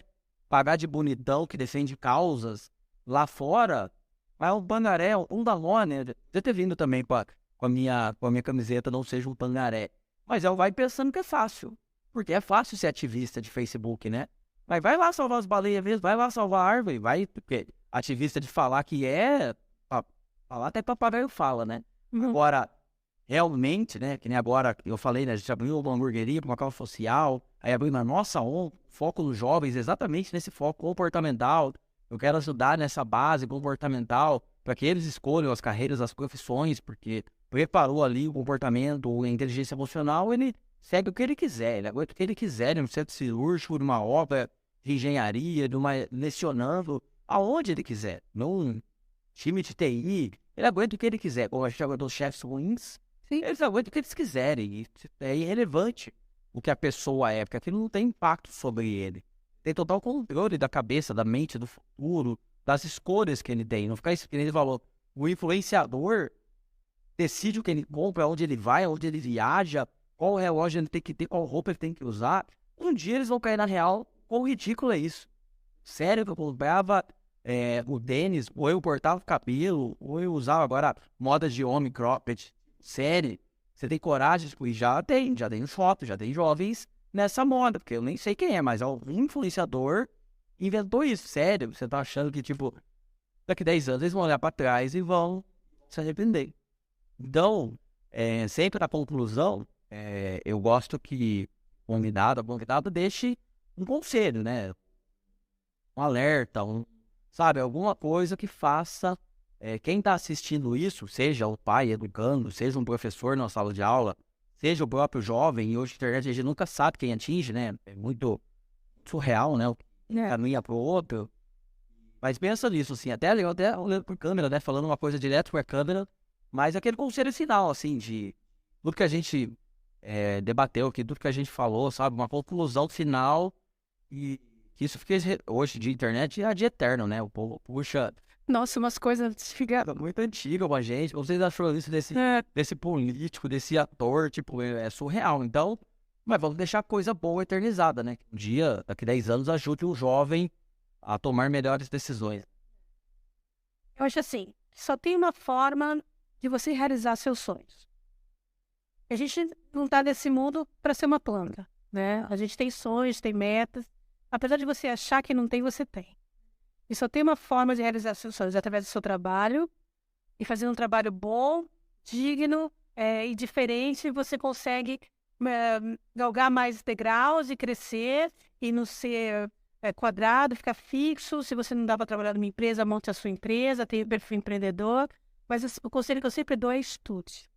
pagar de bonitão que defende causas lá fora? Mas um pangaré, um Danone, deve ter vindo também com a minha camiseta, não seja um pangaré. Mas ela vai pensando que é fácil. Porque é fácil ser ativista de Facebook, né? Mas vai lá salvar as baleias mesmo, vai lá salvar a árvore, vai... Porque ativista de falar que falar até papagaio fala, né? Agora, realmente, né? Que nem agora eu falei, né? A gente abriu uma hamburgueria para uma causa social, aí abriu na nossa foco nos jovens, exatamente nesse foco comportamental. Eu quero ajudar nessa base comportamental para que eles escolham as carreiras, as profissões, porque preparou ali o comportamento, a inteligência emocional, ele segue o que ele quiser, ele aguenta o que ele quiser, em um centro cirúrgico, numa obra de engenharia, lecionando, aonde ele quiser. Num time de TI, ele aguenta o que ele quiser. Como a gente aguentou os chefes ruins, eles aguentam o que eles quiserem. E é irrelevante o que a pessoa é, porque aquilo não tem impacto sobre ele. Tem total controle da cabeça, da mente, do futuro, das escolhas que ele tem. Não ficar que ele falou, o influenciador decide o que ele compra, onde ele vai, onde ele viaja, qual relógio ele tem que ter, qual roupa ele tem que usar. Um dia eles vão cair na real, quão ridículo é isso. Sério que eu comprava o tênis, ou eu cortava o cabelo, ou eu usava agora moda de homem, cropped. Sério, você tem coragem? E já tem fotos, já tem jovens nessa moda, porque eu nem sei quem é, mas algum influenciador inventou isso. Sério, você tá achando que, tipo, daqui 10 anos eles vão olhar pra trás e vão se arrepender. Então, sempre na conclusão, eu gosto que o convidado deixe um conselho, né? Um alerta, sabe, alguma coisa que faça quem está assistindo isso, seja o pai educando, seja um professor na sala de aula, seja o próprio jovem, e hoje na internet a gente nunca sabe quem atinge, né? É muito surreal, né? Um caminha pro outro. Mas pensa nisso, assim, até olhando por câmera, né? Falando uma coisa direto pra câmera, mas aquele conselho final, assim, de tudo que a gente debateu aqui, tudo que a gente falou, sabe? Uma conclusão final e que isso fica hoje de internet é de eterno, né? O povo puxa. Nossa, umas coisas ficaram. Muito antiga com a gente. Vocês acharam isso desse político, desse ator, tipo, é surreal. Então, mas vamos deixar coisa boa eternizada, né? Um dia, daqui 10 anos, ajude um jovem a tomar melhores decisões. Eu acho assim, só tem uma forma de você realizar seus sonhos. A gente não está nesse mundo para ser uma planta, né? A gente tem sonhos, tem metas. Apesar de você achar que não tem, você tem. E só tem uma forma de realizar seus sonhos, através do seu trabalho. E fazendo um trabalho bom, digno e diferente, você consegue galgar mais degraus e crescer e não ser quadrado, ficar fixo. Se você não dá para trabalhar numa empresa, monte a sua empresa, tenha o perfil empreendedor. Mas o conselho que eu sempre dou é estude.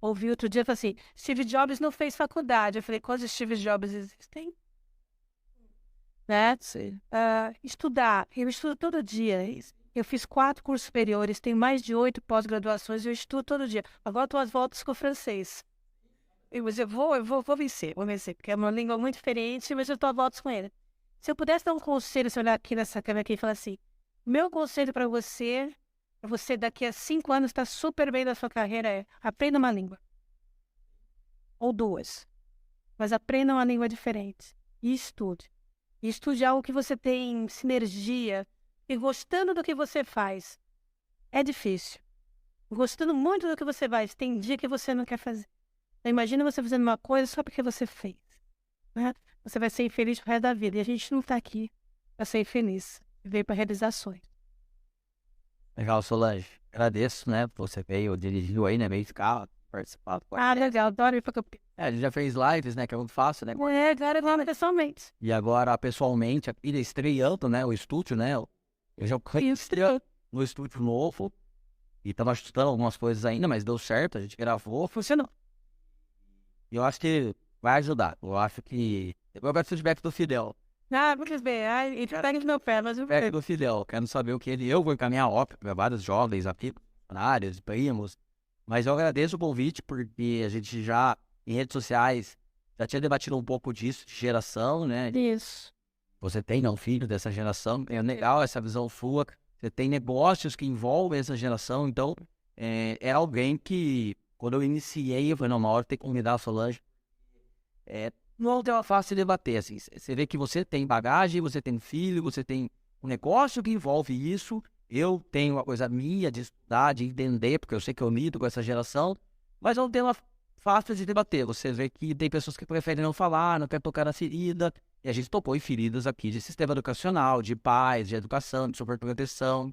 Ouvi outro dia, falei assim, Steve Jobs não fez faculdade. Eu falei, quantos Steve Jobs existem? Né? Estudar. Eu estudo todo dia. Eu fiz 4 cursos superiores, tenho mais de 8 pós-graduações, eu estudo todo dia. Agora estou às voltas com o francês. Mas eu vou vencer, porque é uma língua muito diferente, mas eu estou às voltas com ele. Se eu pudesse dar um conselho, se eu olhar aqui nessa câmera aqui e falar assim, meu conselho para você, você daqui a 5 anos está super bem na sua carreira, aprenda uma língua. Ou 2. Mas aprenda uma língua diferente. E estude. E estude algo que você tem sinergia e gostando do que você faz. É difícil. Gostando muito do que você faz, tem dia que você não quer fazer. Então, imagina você fazendo uma coisa só porque você fez. Né? Você vai ser infeliz pro resto da vida. E a gente não está aqui para ser infeliz. Veio para realizar sonhos. Legal, Solange. Agradeço, né? Você veio, dirigiu aí, né? Meio de carro, participado. Legal. Adoro ir para Campinas. A gente já fez lives, né? Que é muito fácil, né? Agora lá pessoalmente. E agora, pessoalmente, aqui estreando, né? O estúdio, né? Eu já conheci no estúdio novo. E tava ajustando algumas coisas ainda, mas deu certo. A gente gravou, funcionou. E eu acho que vai ajudar. Eu acho que... Eu quero feedback do Fidel. Muito bem. Ele pega no meu pé, mas eu feedback do Fidel. Quero saber o que eu vou encaminhar óbvio para vários jovens aqui, funcionários, primos. Mas eu agradeço o convite, porque a gente já, em redes sociais, já tinha debatido um pouco disso, de geração, né? Isso. Você tem um filho dessa geração, é legal essa visão sua. Você tem negócios que envolvem essa geração, então é alguém que, quando eu iniciei, eu falei, não, uma hora tem que convidar a Solange. Não é fácil debater, assim. Você vê que você tem bagagem, você tem filho, você tem um negócio que envolve isso. Eu tenho uma coisa minha de estudar, de entender, porque eu sei que eu lido com essa geração, mas é um tema fácil de debater. Você vê que tem pessoas que preferem não falar, não querem tocar na ferida, e a gente tocou em feridas aqui de sistema educacional, de paz, de educação, de superproteção.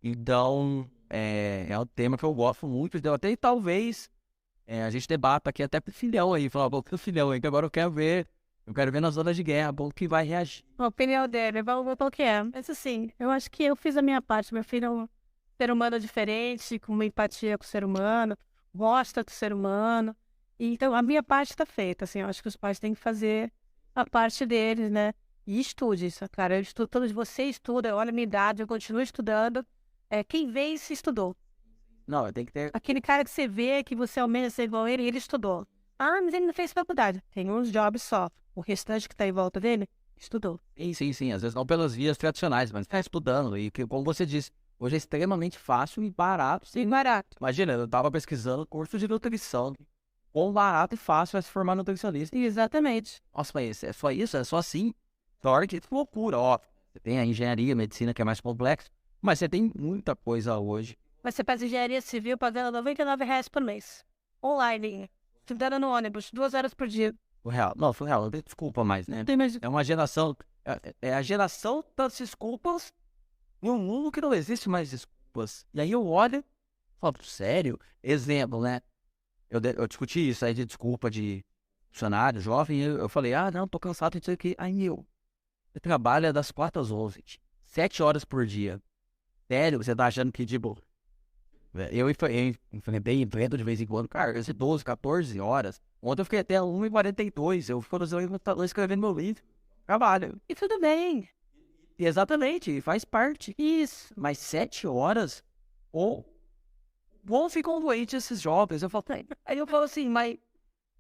Então, é um tema que eu gosto muito de debater, e talvez a gente debata aqui até pro filhão aí, falar, bom, pro filhão aí, que agora eu quero ver nas zonas de guerra, bom, que vai reagir. A opinião dele, vamos ver qual que é. Mas assim, eu acho que eu fiz a minha parte. Meu filho é um ser humano diferente, com uma empatia com o ser humano, gosta do ser humano. Então, a minha parte está feita, assim, eu acho que os pais têm que fazer a parte deles, né? E estude isso, cara. Eu estudo, todos você estuda, olha a minha idade, eu continuo estudando. Quem vê se estudou. Não, tem que ter... Aquele cara que você vê, que você almeja ser igual a ele estudou. Mas ele não fez faculdade. Tem uns jobs só. O restante que está em volta dele, estudou. Sim. Às vezes não pelas vias tradicionais, mas está estudando. E como você disse, hoje é extremamente fácil e barato. Sim, barato. Imagina, eu estava pesquisando curso de nutrição. Quão barato e fácil é se formar nutricionista. Exatamente. Nossa, mas é só isso? É só assim? Claro que loucura, ó. Você tem a engenharia, a medicina, que é mais complexo, mas você tem muita coisa hoje. Mas você faz engenharia civil pagando R$ 99 por mês. Online. Estudando no ônibus, 2 horas por dia. Surreal. Não, surreal, não tem desculpa mais, né? Não tem mais. É uma geração. É a geração das desculpas em um mundo que não existe mais desculpas. E aí eu olho e falo, sério? Exemplo, né? Eu discuti isso aí de desculpa de funcionário jovem. Eu falei, não, tô cansado disso aqui. Aí eu trabalho das 4 às 11, 7 horas por dia. Sério, você tá achando que, tipo, eu enfrentei evento de vez em quando, cara, eu 12, 14 horas. Ontem eu fiquei até 1h42, eu fico usando o computador escrevendo meu livro. Trabalho. E tudo bem. Exatamente, faz parte. Isso. Mas 7 horas, ou vão ficam doentes esses jovens. Eu falo, aí eu falo assim, mas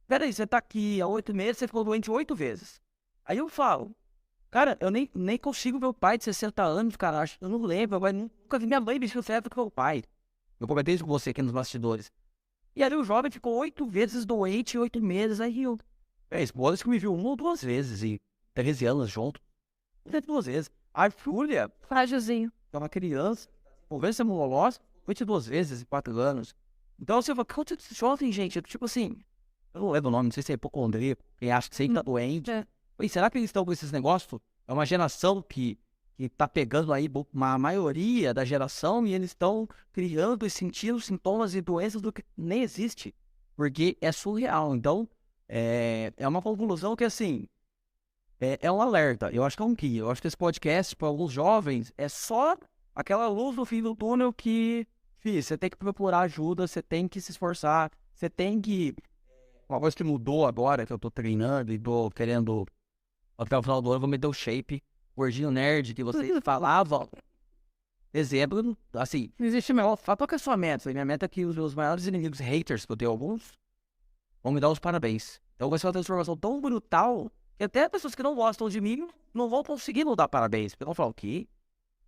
peraí, você tá aqui há 8 meses, você ficou doente 8 vezes. Aí eu falo, cara, eu nem consigo ver o pai de 60 anos, cara, eu não lembro, mas nunca vi minha mãe mexer certo com meu pai. Eu comentei isso com você aqui nos bastidores. E aí o jovem ficou 8 vezes doente em 8 meses. Aí eu. A esposa que me viu 1 ou 2 vezes em 13 anos junto. 2 vezes. A Júlia, Frágilzinho. que é uma criança, conversa imunológica, 22 vezes em 4 anos. Então você fala, quanto de jovem, gente? Tipo assim, eu não lembro o nome, não sei se é hipocondríaco, quem acha que sempre tá doente. É. E será que eles estão com esses negócios? É uma geração que tá pegando aí uma maioria da geração e eles estão criando e sentindo sintomas e doenças do que nem existe. Porque é surreal. Então, é uma conclusão que, assim, é um alerta. Eu acho que é um guia. Eu acho que esse podcast, para alguns jovens, é só aquela luz no fim do túnel que, filho, você tem que procurar ajuda, você tem que se esforçar, você tem que... Uma coisa que mudou agora, que eu tô treinando e tô querendo... Até o final do ano eu vou meter o shape. Gordinho nerd que vocês falavam. Exemplo, assim, não existe maior. Qual que é a sua meta? Minha meta é que os meus maiores inimigos haters, que eu tenho alguns, vão me dar os parabéns. Então vai ser uma transformação tão brutal que até pessoas que não gostam de mim não vão conseguir não dar parabéns. Porque vão falar, o quê?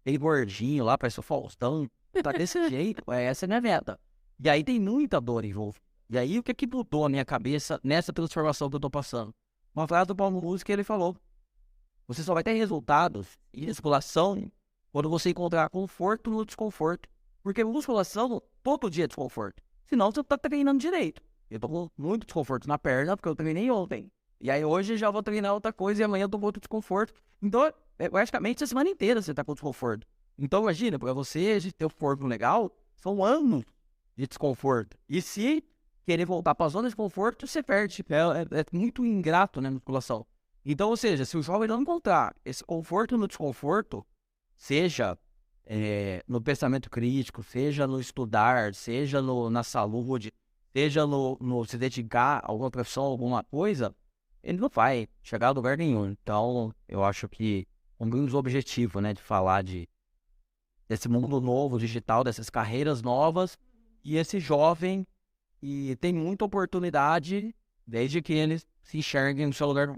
Ele gordinho lá, parece o Faustão. Tá desse jeito. Essa é a minha meta. E aí tem muita dor envolvida. E aí o que mudou a minha cabeça nessa transformação que eu tô passando? Uma frase do Paulo Musi que ele falou. Você só vai ter resultados em musculação quando você encontrar conforto no desconforto. Porque musculação, todo dia é desconforto. Senão você não tá treinando direito. Eu tô com muito desconforto na perna, porque eu treinei ontem. E aí hoje já vou treinar outra coisa e amanhã eu tô com outro desconforto. Então, praticamente a semana inteira você tá com desconforto. Então imagina, pra você ter um corpo legal, são anos de desconforto. E se querer voltar pra zona de desconforto, você perde. É muito ingrato, né, musculação. Então, ou seja, se o jovem não encontrar esse conforto no desconforto, seja no pensamento crítico, seja no estudar, seja na saúde, seja no se dedicar a alguma profissão, alguma coisa, ele não vai chegar a lugar nenhum. Então, eu acho que cumprimos o objetivo, né, de falar desse mundo novo, digital, dessas carreiras novas, e esse jovem e tem muita oportunidade desde que eles se enxerguem no seu lugar.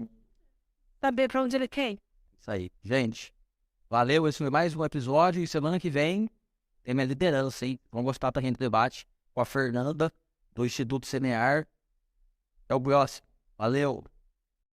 Saber pra onde ele quer. Isso aí. Gente, valeu. Esse foi mais um episódio. E semana que vem tem minha liderança, hein? Vamos gostar da gente debate com a Fernanda, do Instituto Semear. É o próximo. Valeu.